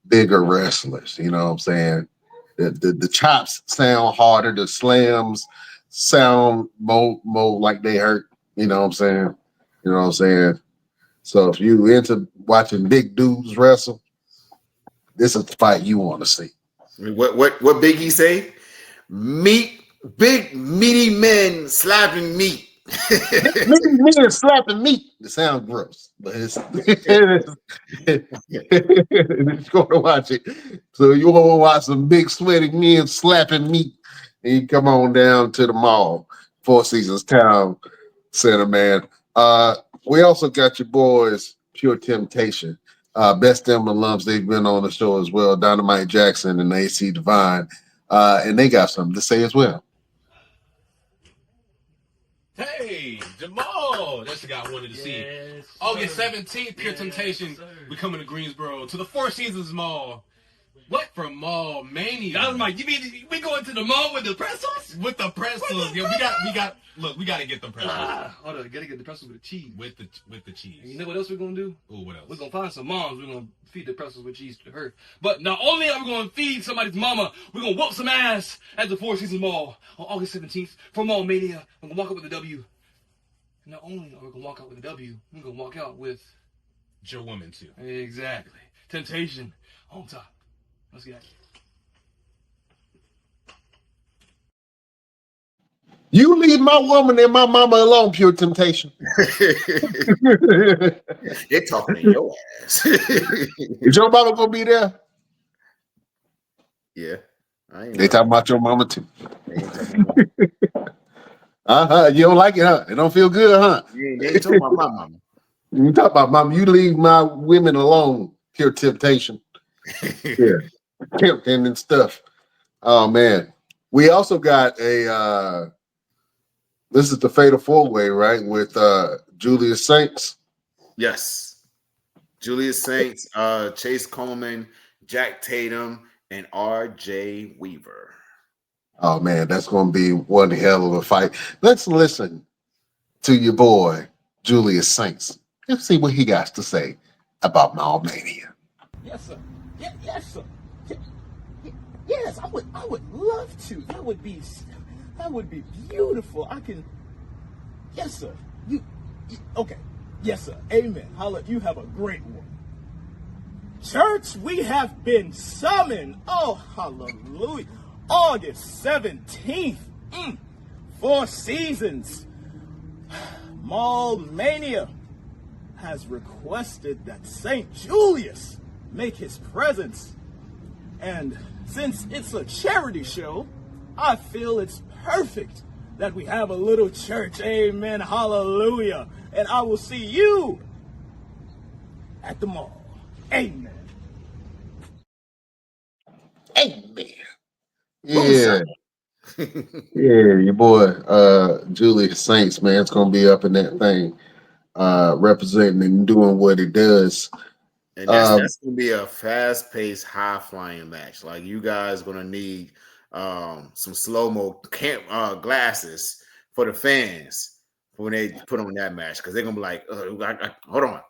bigger wrestlers. You know what I'm saying? The chops sound harder. The slams sound more like they hurt. You know what I'm saying? You know what I'm saying? So if you into watching big dudes wrestle, this is the fight you want to see. What Biggie say? Big meaty men slapping meat. Me slapping meat. It sounds gross, but it's going to watch it. So you want to watch some big sweaty men slapping meat, and you come on down to the mall, Four Seasons Town Center, man. We also got your boys, Pure Temptation. Best them alums, they've been on the show as well. Dynamite Jackson and AC Divine, and they got something to say as well. Hey, Jamal! That's the guy I wanted to see. August 17th, Pure Temptation. We coming to Greensboro to the Four Seasons Mall. What for Mall Mania? I was like, you mean we going to the mall with the pretzels? With the pretzels. Yeah, we gotta get the pretzels. Hold on, gotta get the pretzels with the cheese. With the cheese. And you know what else we're gonna do? Oh, what else? We're gonna find some moms. We're gonna feed the pretzels with cheese to her. But not only are we gonna feed somebody's mama, we're gonna whoop some ass at the Four Seasons Mall on August 17th for Mall Mania. We're gonna walk out with a W. And not only are we gonna walk out with a W, we're gonna walk out with your woman too. Exactly. Temptation on top. Let's get it. You leave my woman and my mama alone, Pure Temptation. They're talking to your ass. Is your mama gonna be there? Yeah. They talking about your mama too. You don't like it, huh? It don't feel good, huh? They ain't talking about my mama. You talk about mama. You leave my women alone, Pure Temptation. Yeah. Tempting and stuff. Oh man. We also got a this is the Fatal 4-Way, right? With Julius Saints. Yes. Julius Saints, Chase Coleman, Jack Tatum, and RJ Weaver. Oh man, that's gonna be one hell of a fight. Let's listen to your boy, Julius Saints. Let's see what he got to say about Mall Mania. Yes, sir. Yes, sir. Yes, I would love to. That would be beautiful. Yes, sir. Okay. Yes, sir. Amen. Holla, you have a great one. Church, we have been summoned. Oh, hallelujah. August 17th. Four Seasons. Mall Mania has requested that St. Julius make his presence. And since it's a charity show, I feel it's perfect that we have a little church. Amen. Hallelujah. And I will see you at the mall. Amen. Amen. Yeah. Yeah, your boy Julius Saints, man, it's gonna be up in that thing, representing and doing what it does. And that's gonna be a fast-paced, high-flying match. Like you guys gonna need some slow-mo glasses for the fans when they put on that match, because they're gonna be like, hold on.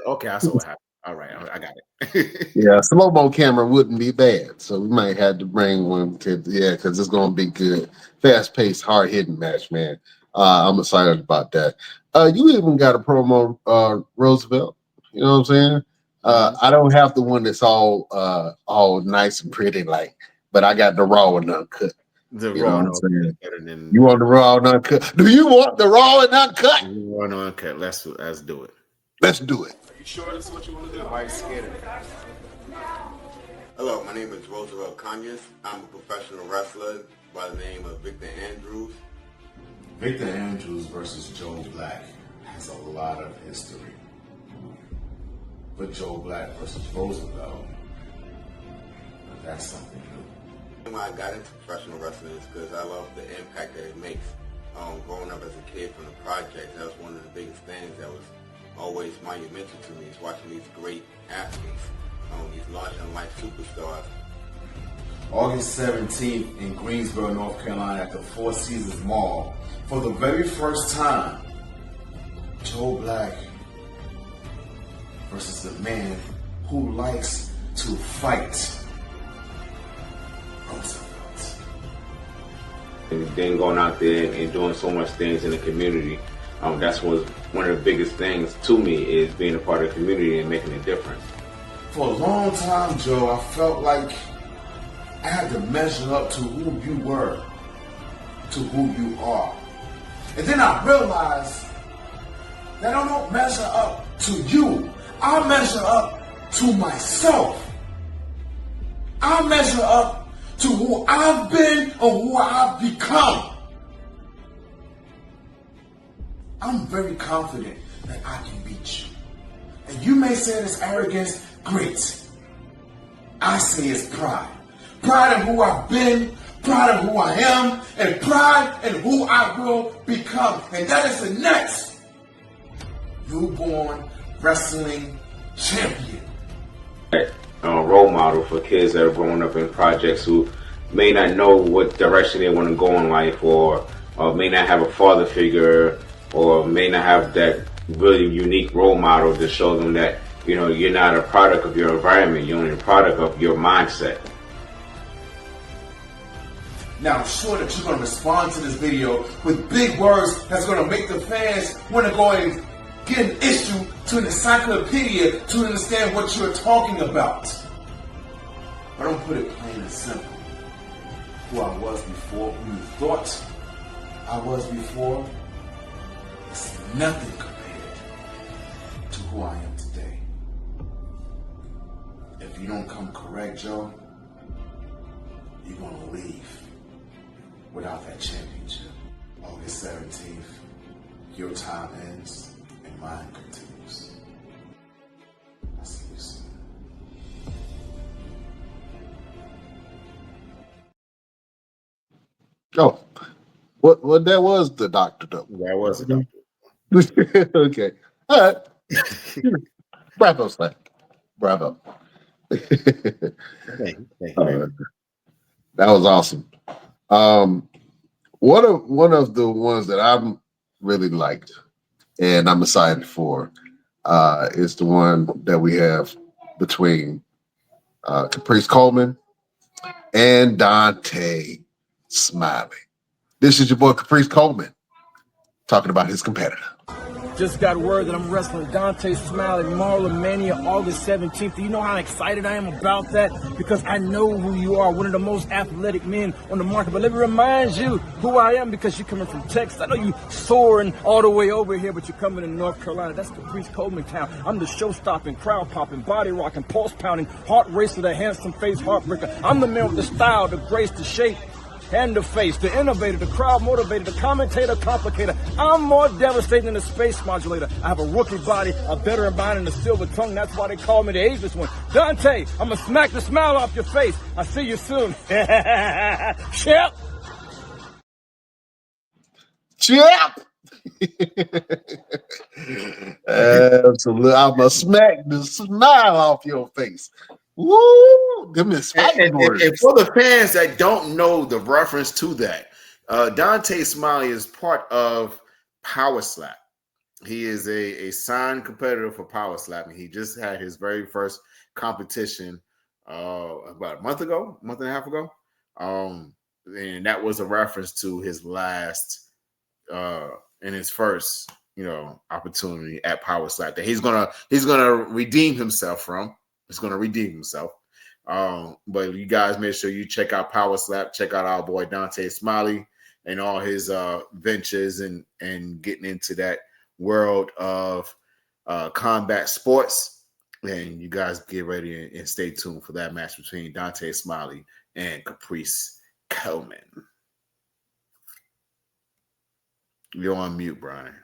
Okay, I saw what happened. All right, I got it. Yeah, a slow-mo camera wouldn't be bad, so we might have to bring one because it's gonna be good. Fast-paced, hard-hitting match, man. I'm excited about that. You even got a promo, Roosevelt. You know what I'm saying? I don't have the one that's all nice and pretty, but I got the raw and uncut. The You raw know and what I'm saying? better than You want the raw and uncut? Do you want the raw and uncut? raw and uncut. Let's do it. Let's do it. You sure this is what you want to do? Why are you scared of it? Hello, my name is Roosevelt Conyers. I'm a professional wrestler by the name of Victor Andrews. Victor Andrews versus Joe Black has a lot of history. But Joe Black versus Roosevelt, that's something new. When I got into professional wrestling is because I love the impact that it makes. Growing up as a kid from the project, that was one of the biggest things that was always monumental to me, is watching these great athletes These larger than life superstars. August 17th in Greensboro, North Carolina at the Four Seasons Mall. For the very first time, Joe Black versus the man who likes to fight. Roosevelt. And then going out there and doing so much things in the community. That's one of the biggest things to me is being a part of the community and making a difference. For a long time, Joe, I felt like I had to measure up to who you were, to who you are. And then I realized that I don't measure up to you. I measure up to myself. I measure up to who I've been or who I've become. I'm very confident that I can beat you. And you may say it's arrogance, great. I say it's pride. Pride in who I've been, pride in who I am, and pride in who I will become. And that is the next newborn wrestling champion. Role model for kids that are growing up in projects who may not know what direction they want to go in life, or may not have a father figure, or may not have that really unique role model to show them that, you know, you're not a product of your environment, you're only a product of your mindset. Now, I'm sure that you're going to respond to this video with big words that's going to make the fans want to go and get an issue to an encyclopedia to understand what you're talking about. But I'm put it plain and simple. Who I was before, who you thought I was before, is nothing compared to who I am today. If you don't come correct, Joe, you're going to leave without that championship. August 17th, your time ends and mine continues. I'll see you soon. Oh, what that was the doctor though. That was the doctor. Okay. All right. Bravo, Slack. Bravo. Thank you. That was awesome. One of the ones that I'm really liked and I'm excited for is the one that we have between Caprice Coleman and Dante Smiley. This is your boy Caprice Coleman talking about his competitor. Just got word that I'm wrestling Dante Smiley, Marlon Mania, August 17th. Do you know how excited I am about that? Because I know who you are, one of the most athletic men on the market. But let me remind you who I am, because you're coming from Texas. I know you soaring all the way over here, but you're coming to North Carolina. That's Caprice Coleman town. I'm the show-stopping, crowd-popping, body-rocking, pulse-pounding, heart racer, the handsome face heartbreaker. I'm the man with the style, the grace, the shape, and the face, the innovator, the crowd motivator, the commentator, complicator. I'm more devastating than the space modulator. I have a rookie body, a veteran mind, and a silver tongue. That's why they call me the ageless one. Dante, I'm gonna smack the smile off your face. I'll see you soon. Chip! Chip! Absolutely. I'm gonna smack the smile off your face. Woo! Give me and for the fans that don't know the reference to that, Dante Smiley is part of Power Slap. He is a signed competitor for Power Slap, and he just had his very first competition about a month and a half ago. And that was a reference to his last and his first, opportunity at Power Slap that he's gonna redeem himself from. He's gonna redeem himself. But you guys make sure you check out Power Slap, check out our boy Dante Smiley and all his ventures and getting into that world of combat sports. And you guys get ready and stay tuned for that match between Dante Smiley and Caprice Coleman. You're on mute, Brian.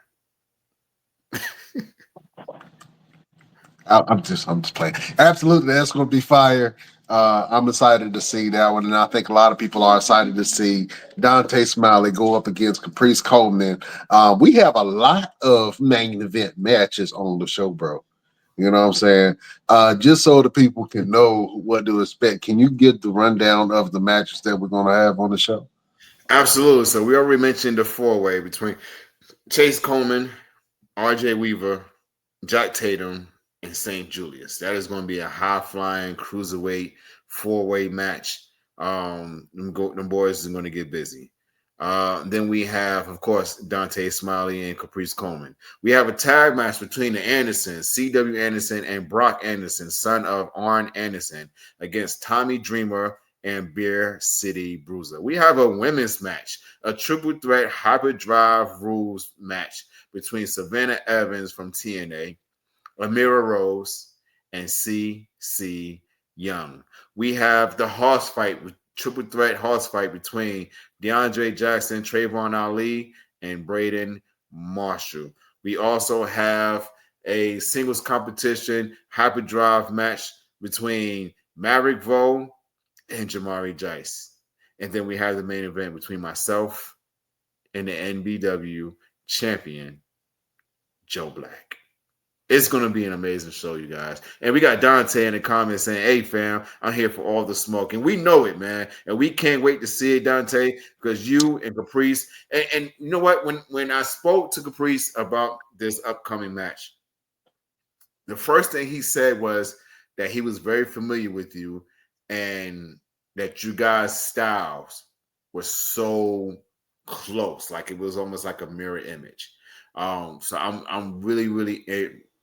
I'm just playing. Absolutely, that's going to be fire. I'm excited to see that one, and I think a lot of people are excited to see Dante Smiley go up against Caprice Coleman. We have a lot of main event matches on the show, bro. You know what I'm saying? Just so the people can know what to expect, can you get the rundown of the matches that we're going to have on the show? Absolutely. So we already mentioned the four-way between Chase Coleman, RJ Weaver, Jack Tatum, and St. Julius. That is going to be a high-flying cruiserweight four-way match. Them boys are going to get busy. Then we have, of course, Dante Smiley and Caprice Coleman. We have a tag match between the Andersons, C.W. Anderson and Brock Anderson, son of Arn Anderson, against Tommy Dreamer and Beer City Bruiser. We have a women's match, a triple threat hyperdrive rules match between Savannah Evans from TNA, Amira Rose, and C.C. Young. We have the horse fight, triple threat horse fight between DeAndre Jackson, Trayvon Ali, and Braden Marshall. We also have a singles competition hyperdrive match between Maverick Vo and Jamari Jice. And then we have the main event between myself and the NBW champion, Joe Black. It's going to be an amazing show, you guys. And we got Dante in the comments saying, hey, fam, I'm here for all the smoke. And we know it, man. And we can't wait to see it, Dante, because you and Caprice. And you know what? When I spoke to Caprice about this upcoming match, the first thing he said was that he was very familiar with you and that you guys' styles were so close. Like it was almost like a mirror image. So I'm really, really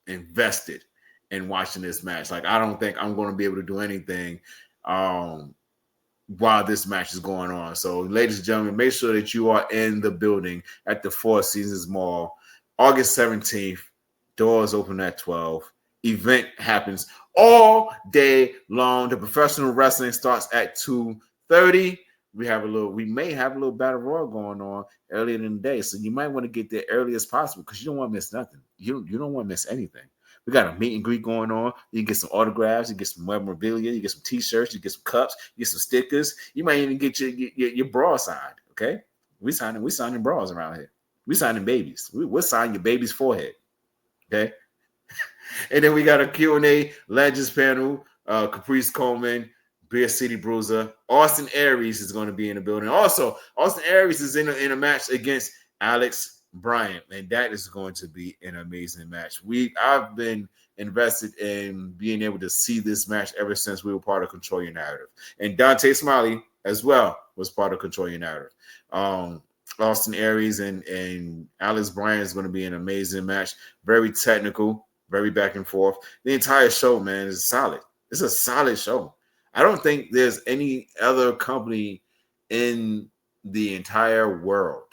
invested in watching this match. Like I don't think I'm going to be able to do anything while this match is going on. So, ladies and gentlemen, make sure that you are in the building at the Four Seasons Mall, August 17th. Doors open at 12. Event happens all day long. The professional wrestling starts at 2:30. We may have a little battle royal going on earlier in the day, so you might want to get there early as possible because you don't want to miss nothing. You don't want to miss anything. We got a meet and greet going on. You can get some autographs, you get some memorabilia, you get some T-shirts, you get some cups, you get some stickers. You might even get your bra signed. Okay, we signing bras around here. We signing babies. We'll sign your baby's forehead. Okay, and then we got a Q&A Legends panel. Caprice Coleman, Beer City Bruiser, Austin Aries is going to be in the building. Also, Austin Aries is in a match against Alex Bryant, and that is going to be an amazing match. I've been invested in being able to see this match ever since we were part of Control Your Narrative, and Dante Smiley as well was part of Control Your Narrative. Austin Aries and Alex Bryant is going to be an amazing match. Very technical, very back and forth. The entire show, man, is solid. It's a solid show. I don't think there's any other company in the entire world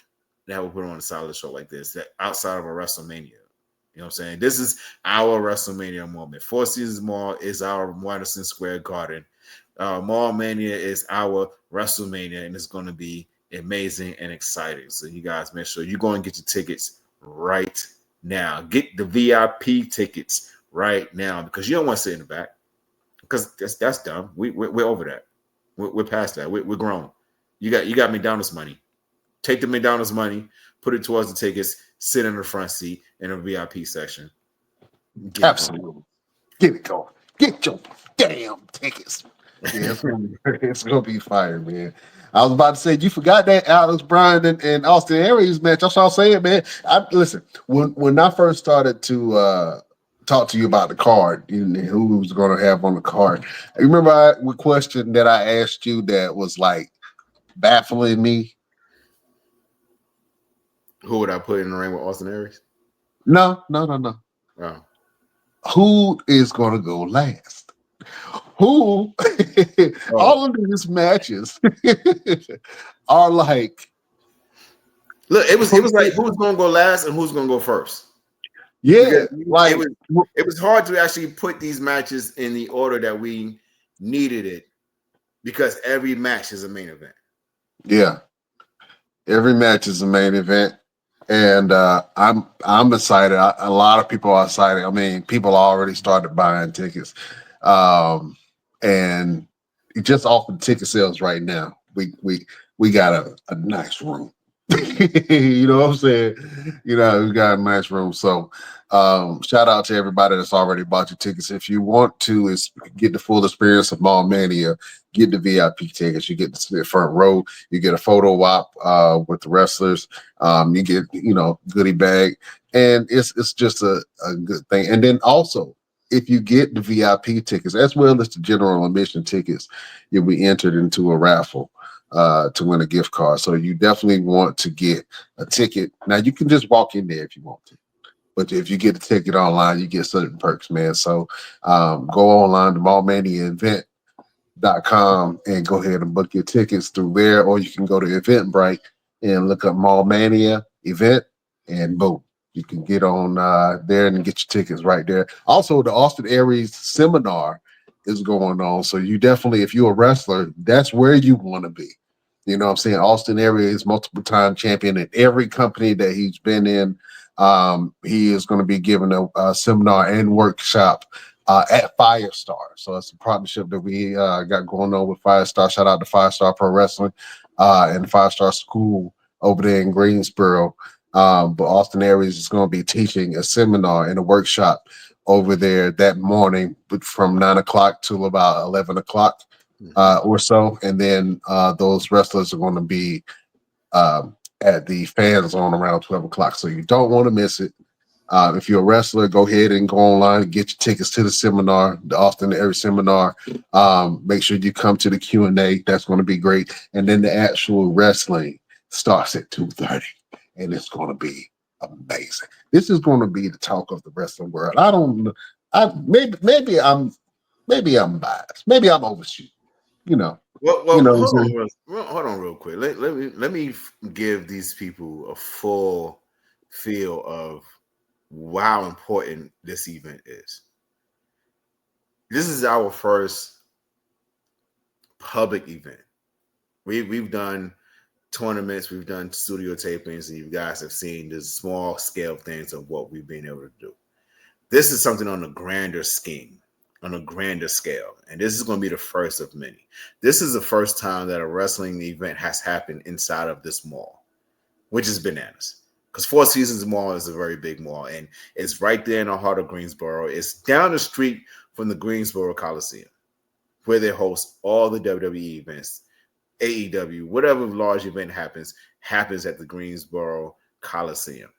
that will put on a solid show like this that outside of a WrestleMania. You know what I'm saying? This is our WrestleMania moment. Four Seasons Mall is our Madison Square Garden. Mall Mania is our WrestleMania, and it's going to be amazing and exciting. So you guys make sure you go and get your tickets right now. Get the VIP tickets right now because you don't want to sit in the back. Because that's dumb. We're over that. We're past that. We're grown. You got McDonald's money. Take the McDonald's money, put it towards the tickets, sit in the front seat in a VIP section. Absolutely. Get it going. Get your damn tickets. Yeah, it's gonna be fire, man. I was about to say you forgot that Alex Bryant and Austin Aries match. That's what I'm saying, man. Listen, when I first started to talk to you about the card and who was going to have on the card. I remember the question that I asked you that was like baffling me. Who would I put in the ring with Austin Aries? No. Oh. Who is going to go last? Who? All of these matches are like. Look, it was like who's going to go last and who's going to go first. Yeah, like it was hard to actually put these matches in the order that we needed it because every match is a main event. Yeah, every match is a main event, and I'm excited. A lot of people are excited. I mean, people already started buying tickets, and just off the ticket sales right now, we got a nice room. You know what I'm saying? You know, we got a nice room. So Shout out to everybody that's already bought your tickets. If you want to get the full experience of Mall Mania, get the VIP tickets. You get the front row. You get a photo op with the wrestlers. You get, goodie bag, and it's just a good thing. And then also, if you get the VIP tickets as well as the general admission tickets, you'll be entered into a raffle to win a gift card. So you definitely want to get a ticket. Now you can just walk in there if you want to. But if you get a ticket online, you get certain perks, man. So go online to mallmaniaevent.com and go ahead and book your tickets through there, or you can go to Eventbrite and look up Mall Mania event, and boom, you can get on there and get your tickets right there. Also, the Austin Aries seminar is going on. So you definitely, if you're a wrestler, that's where you want to be. You know what I'm saying? Austin Aries, multiple time champion in every company that he's been in. He is going to be giving a seminar and workshop at Firestar. So it's a partnership that we got going on with Firestar. Shout out to Firestar Pro Wrestling and Firestar School over there in Greensboro. But Austin Aries is going to be teaching a seminar and a workshop over there that morning from 9 o'clock till about 11 o'clock or so. And then those wrestlers are going to be at the fan zone around 12 o'clock. So you don't want to miss it. If you're a wrestler, go ahead and go online and get your tickets to the seminar, the Austin Aries seminar. Make sure you come to the Q&A. That's going to be great. And then the actual wrestling starts at 2:30, and it's going to be amazing. This is going to be the talk of the wrestling world. I don't know. Maybe I'm biased. Maybe I'm overshooting. Well, hold on real quick. Let me give these people a full feel of how important this event is. This is our first public event. We've done tournaments, we've done studio tapings, and you guys have seen the small scale things of what we've been able to do. This is something on a grander scheme, on a grander scale, and this is going to be the first of many. This is the first time that a wrestling event has happened inside of this mall, which is bananas. Because Four Seasons Mall is a very big mall, and it's right there in the heart of Greensboro. It's down the street from the Greensboro Coliseum, where they host all the WWE events, AEW, whatever large event happens at the Greensboro Coliseum.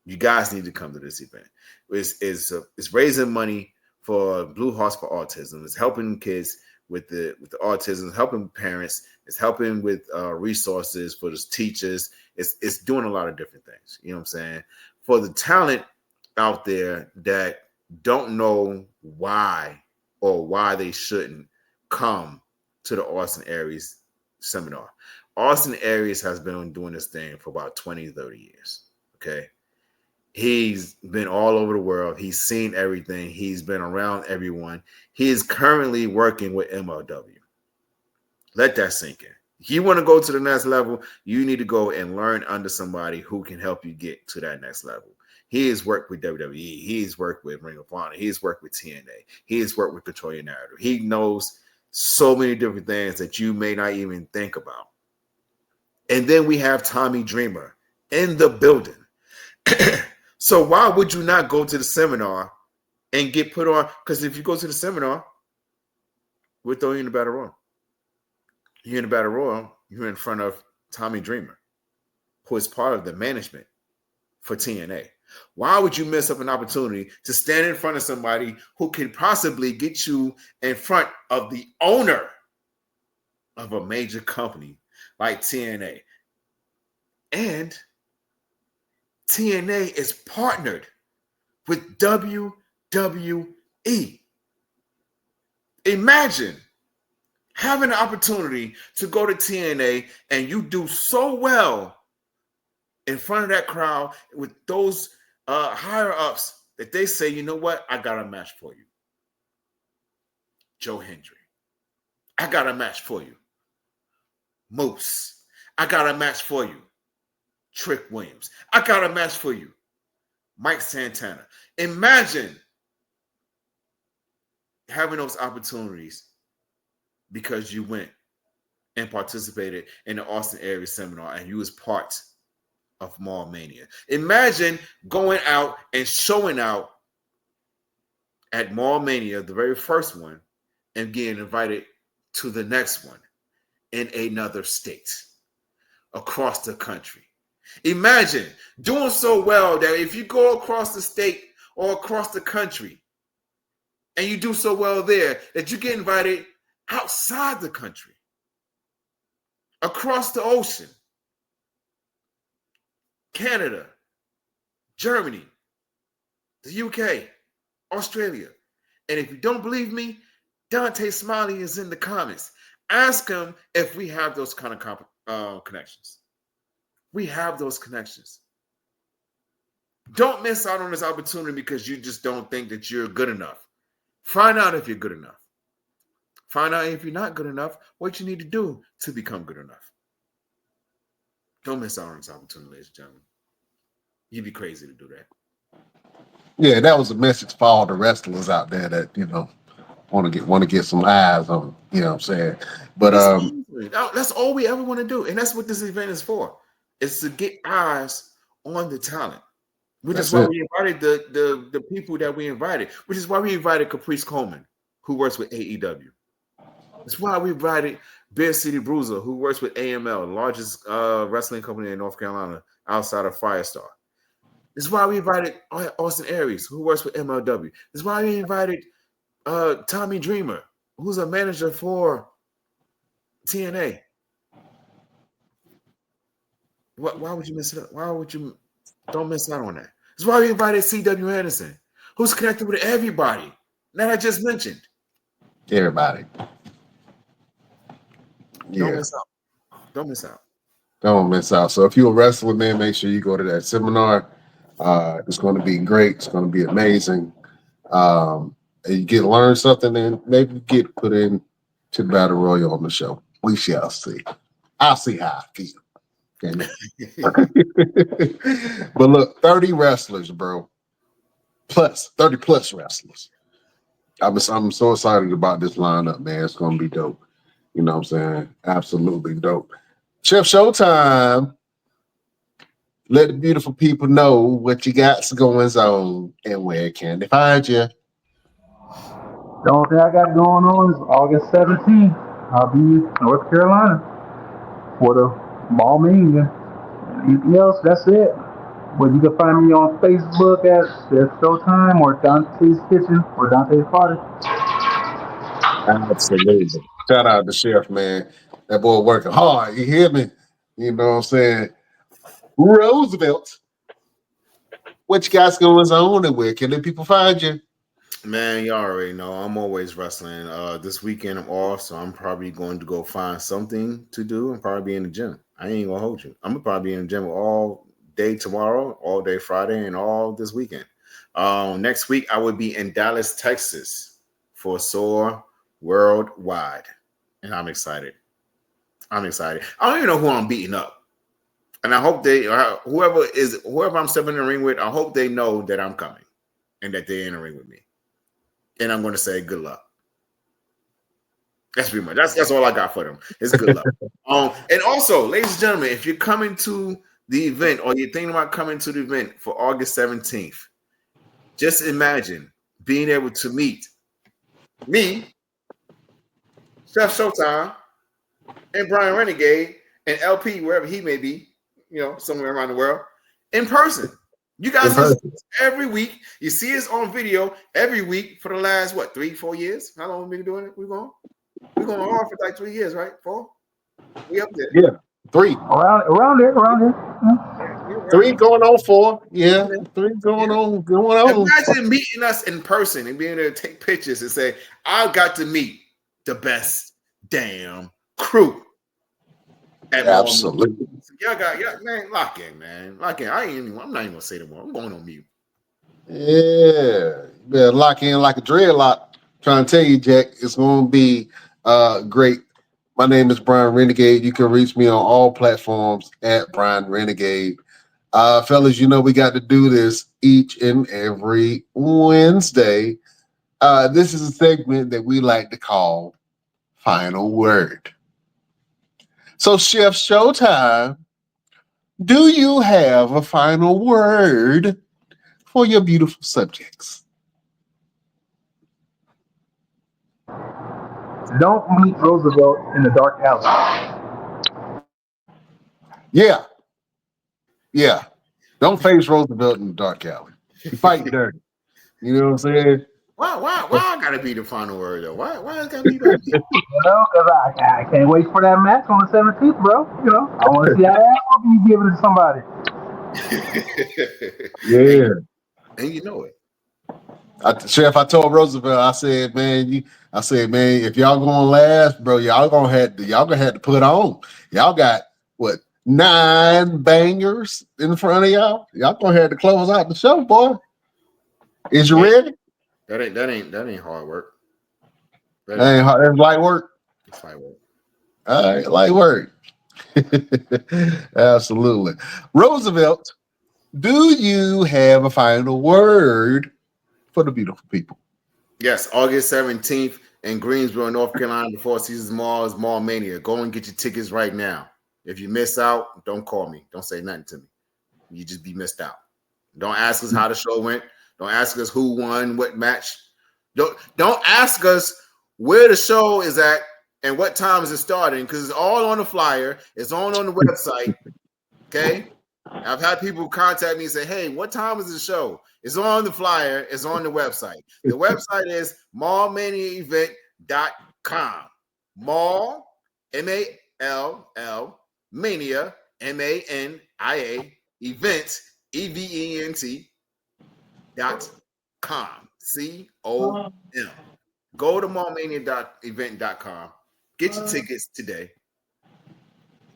You guys need to come to this event. It's raising money for Blue Hearts for Autism. It's helping kids with the autism, it's helping parents, it's helping with resources for the teachers. It's doing a lot of different things. You know what I'm saying? For the talent out there that don't know why they shouldn't come to the Austin Aries seminar. Austin Aries has been doing this thing for about 20, 30 years. Okay. He's been all over the world. He's seen everything. He's been around everyone. He is currently working with MLW. Let that sink in. If you want to go to the next level, you need to go and learn under somebody who can help you get to that next level. He has worked with WWE. He has worked with Ring of Honor. He has worked with TNA. He has worked with Control Your Narrative. He knows so many different things that you may not even think about. And then we have Tommy Dreamer in the building. So why would you not go to the seminar and get put on? Because if you go to the seminar, we'll throw you in the Battle Royal. You're in the Battle Royal, you're in front of Tommy Dreamer, who is part of the management for TNA. Why would you miss up an opportunity to stand in front of somebody who could possibly get you in front of the owner of a major company like TNA? And TNA is partnered with WWE. Imagine having an opportunity to go to TNA and you do so well in front of that crowd with those higher ups that they say, you know what? I got a match for you. Joe Hendry. I got a match for you. Moose. I got a match for you. Trick Williams. I got a match for you. Mike Santana. Imagine having those opportunities because you went and participated in the Austin Aries seminar and you was part of Mall Mania. Imagine going out and showing out at Mall Mania, the very first one, and getting invited to the next one in another state across the country. Imagine doing so well that if you go across the state or across the country and you do so well there that you get invited outside the country, across the ocean, Canada, Germany, the UK, Australia. And if you don't believe me, Dante Smiley is in the comments. Ask him if we have those kind of connections. We have those connections. Don't miss out on this opportunity because you just don't think that you're good enough. Find out if you're good enough. Find out if you're not good enough, what you need to do to become good enough. Don't miss out on this opportunity, ladies and gentlemen. You'd be crazy to do that. Yeah, that was a message for all the wrestlers out there that, want to get some eyes on, you know what I'm saying? But that's all we ever want to do. And that's what this event is for. It's to get eyes on the talent. Which is why we invited the people that we invited, which is why we invited Caprice Coleman, who works with AEW. That's why we invited Bear City Bruiser, who works with AML, the largest wrestling company in North Carolina outside of Firestar. This is why we invited Austin Aries, who works with MLW. This is why we invited Tommy Dreamer, who's a manager for TNA. Why would you miss it up? Why would you don't miss out on that? That's why we invited C.W. Anderson, who's connected with everybody that I just mentioned. Everybody. Don't miss out. Don't miss out. Don't miss out. So if you're a wrestler, man, make sure you go to that seminar. It's going to be great. It's going to be amazing. And you get to learn something and maybe get put in to Battle Royal on the show. We shall see. I'll see how I feel. But look, 30 wrestlers, bro. 30 plus wrestlers. I'm so excited about this lineup, man. It's going to be dope. You know what I'm saying? Absolutely dope. Chef Showtime. Let the beautiful people know what you got going on and where can they find you. The only thing I got going on is August 17th. I'll be in North Carolina for the Mall Mania. Anything else, that's it. But you can find me on Facebook at Chef Showtime or Dante's Kitchen or Dante's Party. Absolutely. Shout out to Chef, man. That boy working hard. You hear me? You know what I'm saying? Roosevelt. What you guys going on and where can the people find you? Man, you already know I'm always wrestling. This weekend I'm off, so I'm probably going to go find something to do. I'm probably be in the gym. I ain't gonna hold you. I'm gonna probably be in the gym all day tomorrow, all day Friday, and all this weekend. Next week I will be in Dallas, Texas for SOAR Worldwide, and I'm excited. I don't even know who I'm beating up, and I hope whoever I'm stepping in the ring with, I hope they know that I'm coming and that they're in the ring with me. And I'm going to say good luck. That's pretty much. That's all I got for them. It's good luck. And also, ladies and gentlemen, if you're coming to the event or you're thinking about coming to the event for August 17th, just imagine being able to meet me, Chef Showtime, and Brian Renegade, and LP, wherever he may be, somewhere around the world, in person. You guys listen to us every week. You see us on video every week for the last 3-4 years. How long have we been doing it? We're going on for like 3 years, right? 4? We up there. Yeah, 3. Around there. Yeah. 3 going on 4. Yeah, 3 going on. Imagine meeting us in person and being able to take pictures and say, I got to meet the best damn crew. Absolutely. Y'all man, lock in, man. Lock in. I'm not even gonna say no more. I'm going on mute. Yeah. You better lock in like a dreadlock. Trying to tell you, Jack, it's gonna be great. My name is Brian Renegade. You can reach me on all platforms at Brian Renegade. Fellas, we got to do this each and every Wednesday. This is a segment that we like to call Final Word. So, Chef Showtime, do you have a final word for your beautiful subjects? Don't meet Roosevelt in the dark alley. Yeah. Yeah. Don't face Roosevelt in the dark alley. You fight dirty. You know what I'm saying? Why I gotta be the final word though? Why it gotta be about me? Because I can't wait for that match on the 17th, bro. I want to see how that will be given to somebody. Yeah. And you know it. Chef, I told Roosevelt, I said, man, if y'all going last, bro, y'all gonna have to put on. Y'all got what 9 bangers in front of y'all. Y'all gonna have to close out the show, boy. Is you ready? That ain't hard work. That ain't hard. That's light work. It's light work. All right, light work. Absolutely. Roosevelt, do you have a final word for the beautiful people? Yes, August 17th in Greensboro, North Carolina, the Four Seasons Mall is Mall Mania. Go and get your tickets right now. If you miss out, don't call me. Don't say nothing to me. You just be missed out. Don't ask us how the show went. Don't ask us who won what match. Don't ask us where the show is at and what time is it starting, because it's all on the flyer. It's on the website. Okay. I've had people contact me and say, hey, what time is the show? It's on the flyer. It's on the website. The website is mallmaniaevent.com. Mall, M-A-L-L, mania, M-A-N-I-A, event, event.com. C-O-M. Go to mallmania.event.com. Get your tickets today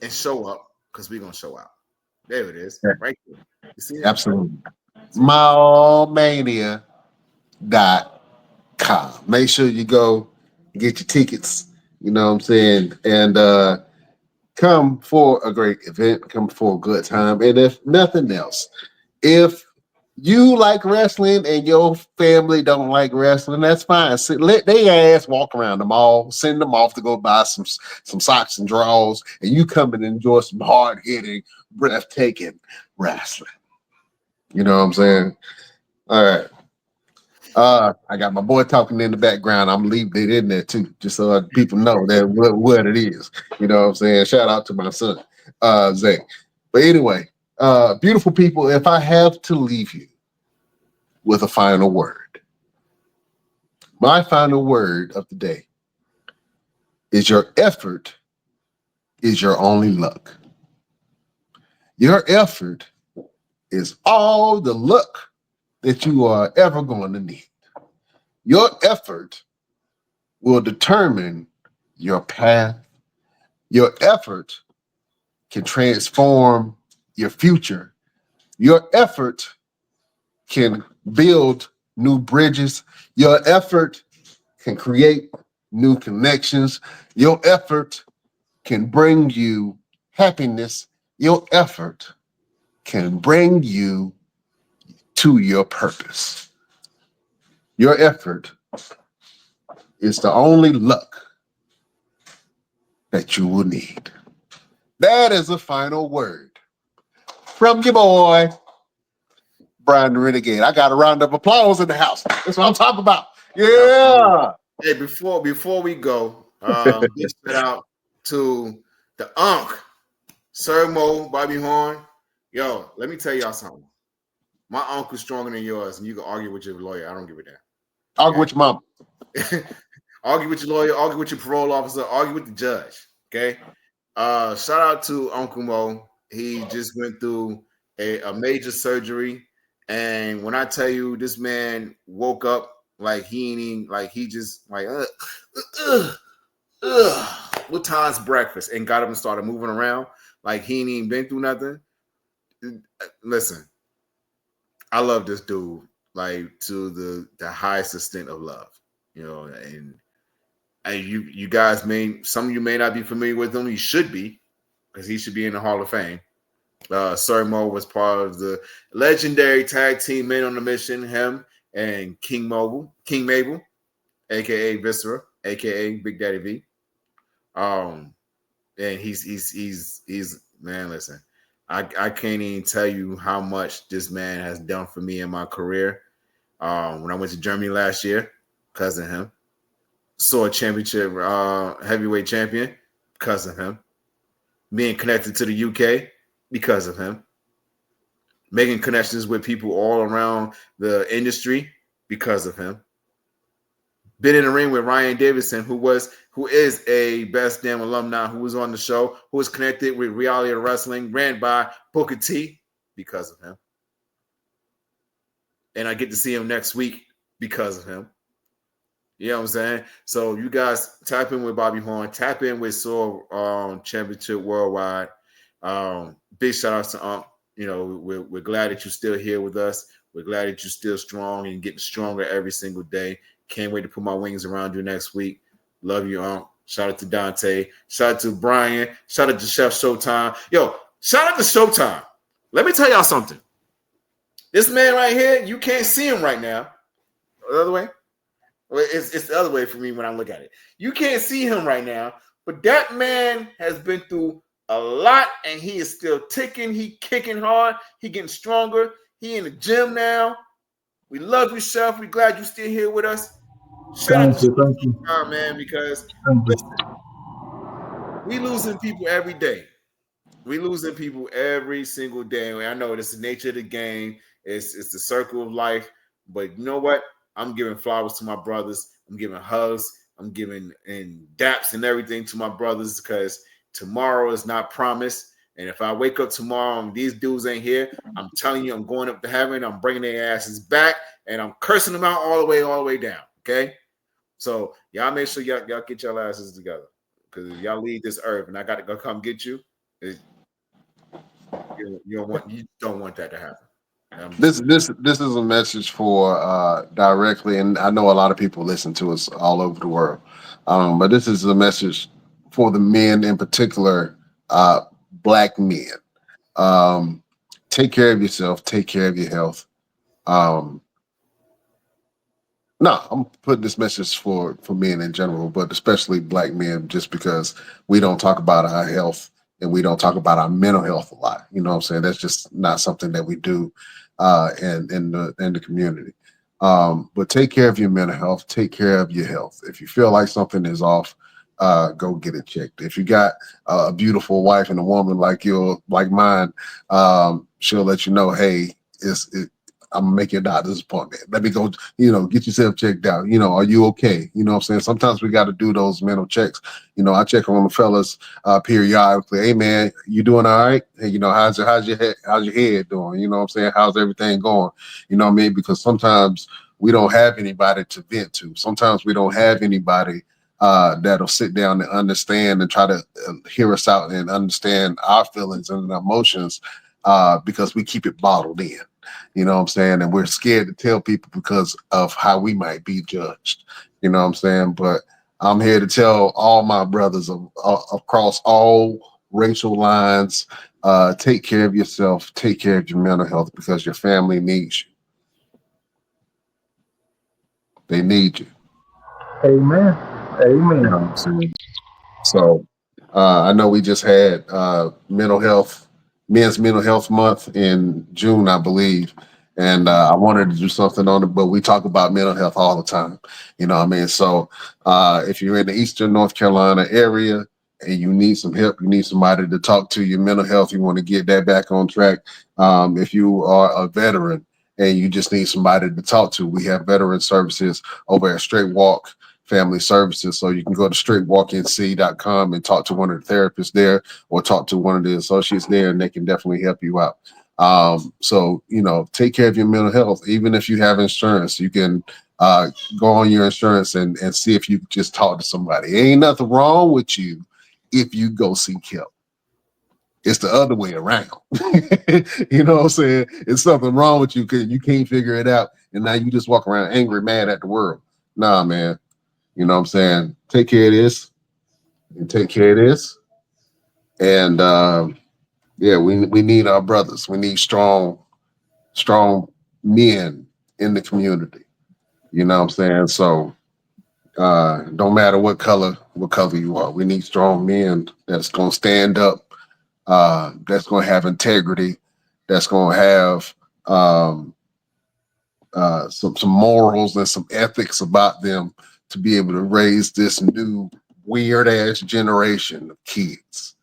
and show up, because we're going to show out. There it is. Right there. You see that? Absolutely. Mallmania.com. Make sure you go get your tickets. You know what I'm saying? And come for a great event, come for a good time. And if nothing else, if you like wrestling and your family don't like wrestling, that's fine. Let their ass walk around the mall, send them off to go buy some socks and drawers, and you come and enjoy some hard-hitting, breathtaking wrestling. You know what I'm saying? All right. I got my boy talking in the background. I'm leaving it in there too, just so people know that what it is. You know what I'm saying? Shout out to my son, Zay. But anyway, beautiful people, if I have to leave you with a final word, my final word of the day is your effort is your only luck. Your effort is all the luck that you are ever going to need. Your effort will determine your path. Your effort can transform your future. Your effort can build new bridges. Your effort can create new connections. Your effort can bring you happiness. Your effort can bring you to your purpose. Your effort is the only luck that you will need. That is the final word from your boy, Brian the Renegade. I got a round of applause in the house. That's what I'm talking about. Yeah. Hey, before we go, big shout out to the Unc, Sir Mo, Bobby Horn. Yo, let me tell y'all something. My uncle's stronger than yours, and you can argue with your lawyer. I don't give a damn. Argue with your mom. Argue with your lawyer, argue with your parole officer, argue with the judge. Okay. Shout out to Uncle Mo. He just went through a major surgery. And when I tell you this man woke up like he ain't even, like he just like what time's breakfast, and got up and started moving around like he ain't even been through nothing. Listen, I love this dude like to the highest extent of love, you know, and you guys some of you may not be familiar with him. You should be, because he should be in the Hall of Fame. Sir Mo was part of the legendary tag team Men on a Mission, him and King Mabel, aka Viscera, aka Big Daddy V. And he's man, listen, I can't even tell you how much this man has done for me in my career. When I went to Germany last year, because of him. Saw a championship heavyweight champion because of him. Being connected to the UK because of him. Making connections with people all around the industry because of him. Been in the ring with Ryan Davidson, who is a Best Damn alumni, who was on the show, who was connected with Reality of Wrestling, ran by Booker T because of him. And I get to see him next week because of him. You know what I'm saying? So you guys tap in with Bobby Horn, tap in with Soul Championship Worldwide. Big shout out to Unc. You know, we're glad that you're still here with us. We're glad that you're still strong and getting stronger every single day. Can't wait to put my wings around you next week. Love you, Unc. Shout out to Dante. Shout out to Brian. Shout out to Chef Showtime. Yo, shout out to Showtime. Let me tell y'all something. This man right here, you can't see him right now. The other way. It's the other way for me when I look at it. You can't see him right now, but that man has been through a lot, and he is still ticking. He kicking hard. He getting stronger. He in the gym now. We love you, Chef. We glad you still here with us. Shout out to you, man, because listen, we losing people every day. We losing people every single day. I know it's the nature of the game. It's the circle of life. But you know what? I'm giving flowers to my brothers. I'm giving hugs. I'm giving and daps and everything to my brothers because tomorrow is not promised. And if I wake up tomorrow and these dudes ain't here, I'm telling you, I'm going up to heaven. I'm bringing their asses back, and I'm cursing them out all the way down. Okay, so y'all make sure y'all get your asses together because if y'all leave this earth and I got to go come get you, you don't want that to happen. This is a message for directly, and I know a lot of people listen to us all over the world, but this is a message for the men in particular, Black men. Take care of yourself. Take care of your health. No, I'm putting this message for men in general, but especially Black men, just because we don't talk about our health and we don't talk about our mental health a lot. You know what I'm saying? That's just not something that we do in the community. But take care of your mental health. Take care of your health. If you feel like something is off, go get it checked. If you got a beautiful wife and a woman like mine, she'll let you know, hey, I'm gonna make your doctor's appointment. Let me go, get yourself checked out. Are you okay? You know what I'm saying? Sometimes we got to do those mental checks. I check on the fellas periodically. Hey man, you doing all right? Hey, how's your head doing? You know what I'm saying? How's everything going? You know what I mean? Because sometimes we don't have anybody to vent to. Sometimes we don't have anybody that'll sit down and understand and try to hear us out and understand our feelings and our emotions because we keep it bottled in. You know what I'm saying? And we're scared to tell people because of how we might be judged. You know what I'm saying? But I'm here to tell all my brothers across all racial lines, take care of yourself, take care of your mental health because your family needs you. They need you. Amen. Amen. You know what I'm saying? So I know we just had Men's Mental Health Month in June, I believe. And I wanted to do something on it, but we talk about mental health all the time. You know what I mean? So if you're in the Eastern North Carolina area and you need some help, you need somebody to talk to your mental health, you want to get that back on track. If you are a veteran and you just need somebody to talk to, we have veteran services over at Straight Walk Family Services. So you can go to straightwalknc.com and talk to one of the therapists there or talk to one of the associates there, and they can definitely help you out. So, take care of your mental health. Even if you have insurance, you can go on your insurance and see if you can just talk to somebody. Ain't nothing wrong with you if you go seek help. It's the other way around. You know what I'm saying? It's something wrong with you because you can't figure it out. And now you just walk around angry, mad at the world. Nah, man. You know what I'm saying? Take care of this and take care of this. And we need our brothers. We need strong men in the community. You know what I'm saying? So don't matter what color you are. We need strong men that's gonna stand up that's going to have integrity, that's going to have some morals and some ethics about them to be able to raise this new weird ass generation of kids.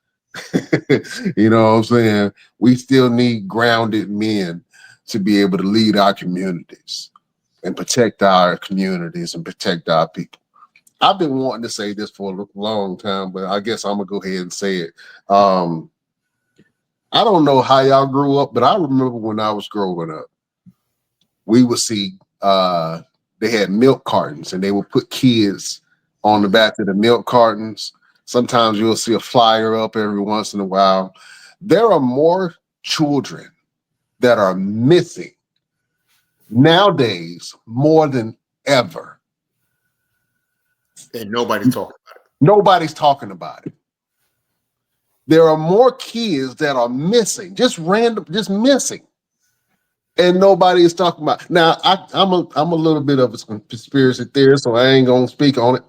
You know what I'm saying? We still need grounded men to be able to lead our communities and protect our communities and protect our people. I've been wanting to say this for a long time, but I guess I'm gonna go ahead and say it. I don't know how y'all grew up, but I remember when I was growing up, we would see they had milk cartons and they would put kids on the back of the milk cartons. Sometimes you'll see a flyer up every once in a while. There are more children that are missing nowadays more than ever. And nobody's talking about it. Nobody's talking about it. There are more kids that are missing, just missing. And nobody is talking about. Now, I'm a little bit of a conspiracy theorist, so I ain't gonna speak on it.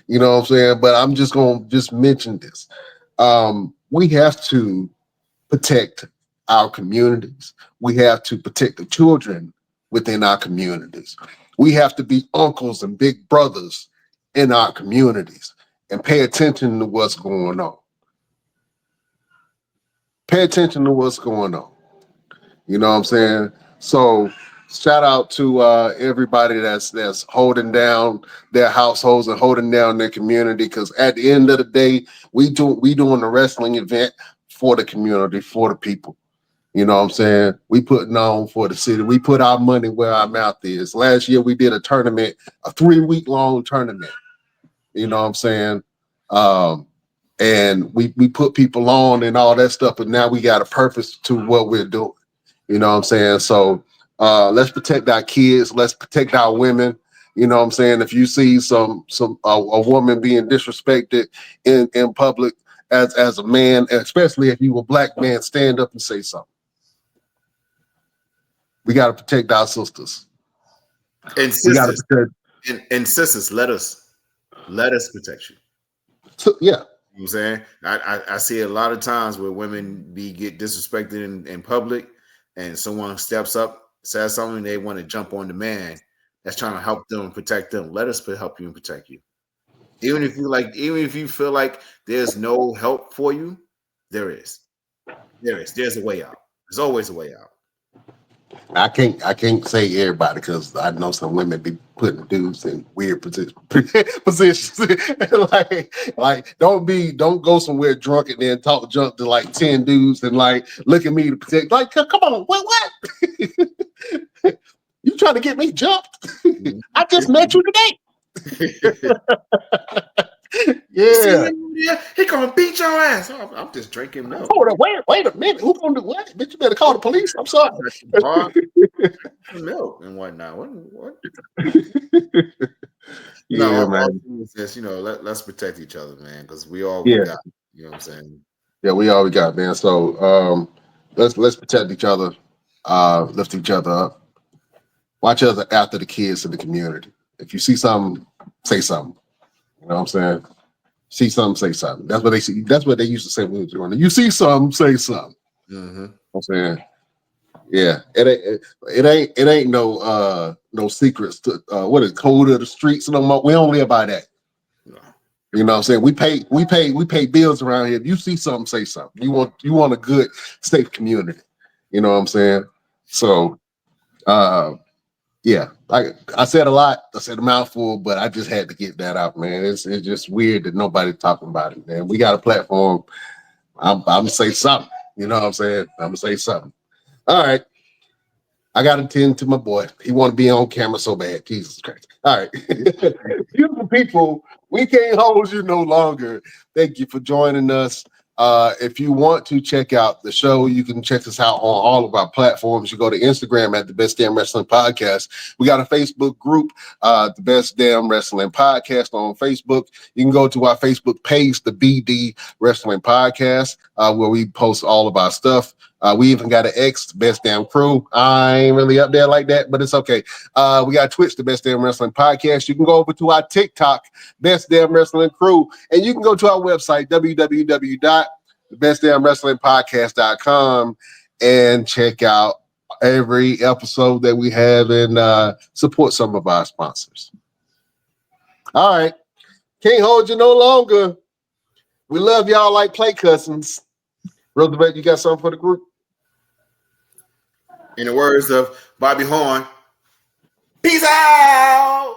You know what I'm saying? But I'm just gonna mention this. We have to protect our communities. We have to protect the children within our communities. We have to be uncles and big brothers in our communities and pay attention to what's going on. Pay attention to what's going on. You know what I'm saying? So shout out to everybody that's holding down their households and holding down their community, because at the end of the day, we doing a wrestling event for the community, for the people. You know what I'm saying? We putting on for the city. We put our money where our mouth is. Last year we did a tournament, a 3-week-long tournament. You know what I'm saying? And we put people on and all that stuff, but now we got a purpose to what we're doing. You know what I'm saying? So let's protect our kids. Let's protect our women. You know what I'm saying? If you see a woman being disrespected in public as a man, especially if you a black man, stand up and say something. We got to protect our sisters. And sisters, and sisters, let us protect you. So, yeah. You know what I'm saying? I see a lot of times where women get disrespected in public, and someone steps up, says something, they want to jump on the man that's trying to help them and protect them. Let us help you and protect you. Even if you feel like there's no help for you, there is. There's a way out. There's always a way out. I can't say everybody, because I know some women be putting dudes in weird positions. like don't go somewhere drunk and then talk junk to like 10 dudes and like look at me to protect. Like, come on, what? You trying to get me jumped? I just met you today. Yeah. He gonna beat your ass. I'm just drinking milk. Hold up, wait a minute. Who gonna do what? Bitch, you better call the police. I'm sorry. Milk and whatnot. What? Yeah, no, man. Just, let's protect each other, man, because we all we got. You know what I'm saying? Yeah, we all we got, man. So let's protect each other, lift each other up, watch other after the kids in the community. If you see something, say something. You know what I'm saying? See something, say something. That's what they see. That's what they used to say when we was doing it. You see something, say something. Mm-hmm. You know what I'm saying? Yeah, it ain't no secrets to what is code of the streets no more. We don't live by that. No. You know what I'm saying? We pay bills around here. If you see something, say something. You want a good, safe community. You know what I'm saying? So yeah, I said a lot. I said a mouthful, but I just had to get that out, man. It's just weird that nobody's talking about it, man. We got a platform. I'm gonna say something. You know what I'm saying? I'm gonna say something. All right. I got to tend to my boy. He want to be on camera so bad. Jesus Christ. All right. Beautiful people, we can't hold you no longer. Thank you for joining us. If you want to check out the show, you can check us out on all of our platforms. You go to Instagram at the Best Damn Wrestling Podcast. We got a Facebook group, the Best Damn Wrestling Podcast on Facebook. You can go to our Facebook page, the BD Wrestling Podcast, where we post all of our stuff. We even got an X, Best Damn Crew. I ain't really up there like that, but it's okay. We got Twitch, the Best Damn Wrestling Podcast. You can go over to our TikTok, Best Damn Wrestling Crew, and you can go to our website, www.bestdamnwrestlingcrew.com. the best damn wrestling podcast.com and check out every episode that we have and support some of our sponsors. All right. Can't hold you no longer. We love y'all like play cousins. Roosevelt, you got something for the group? In the words of Bobby Horn, peace out.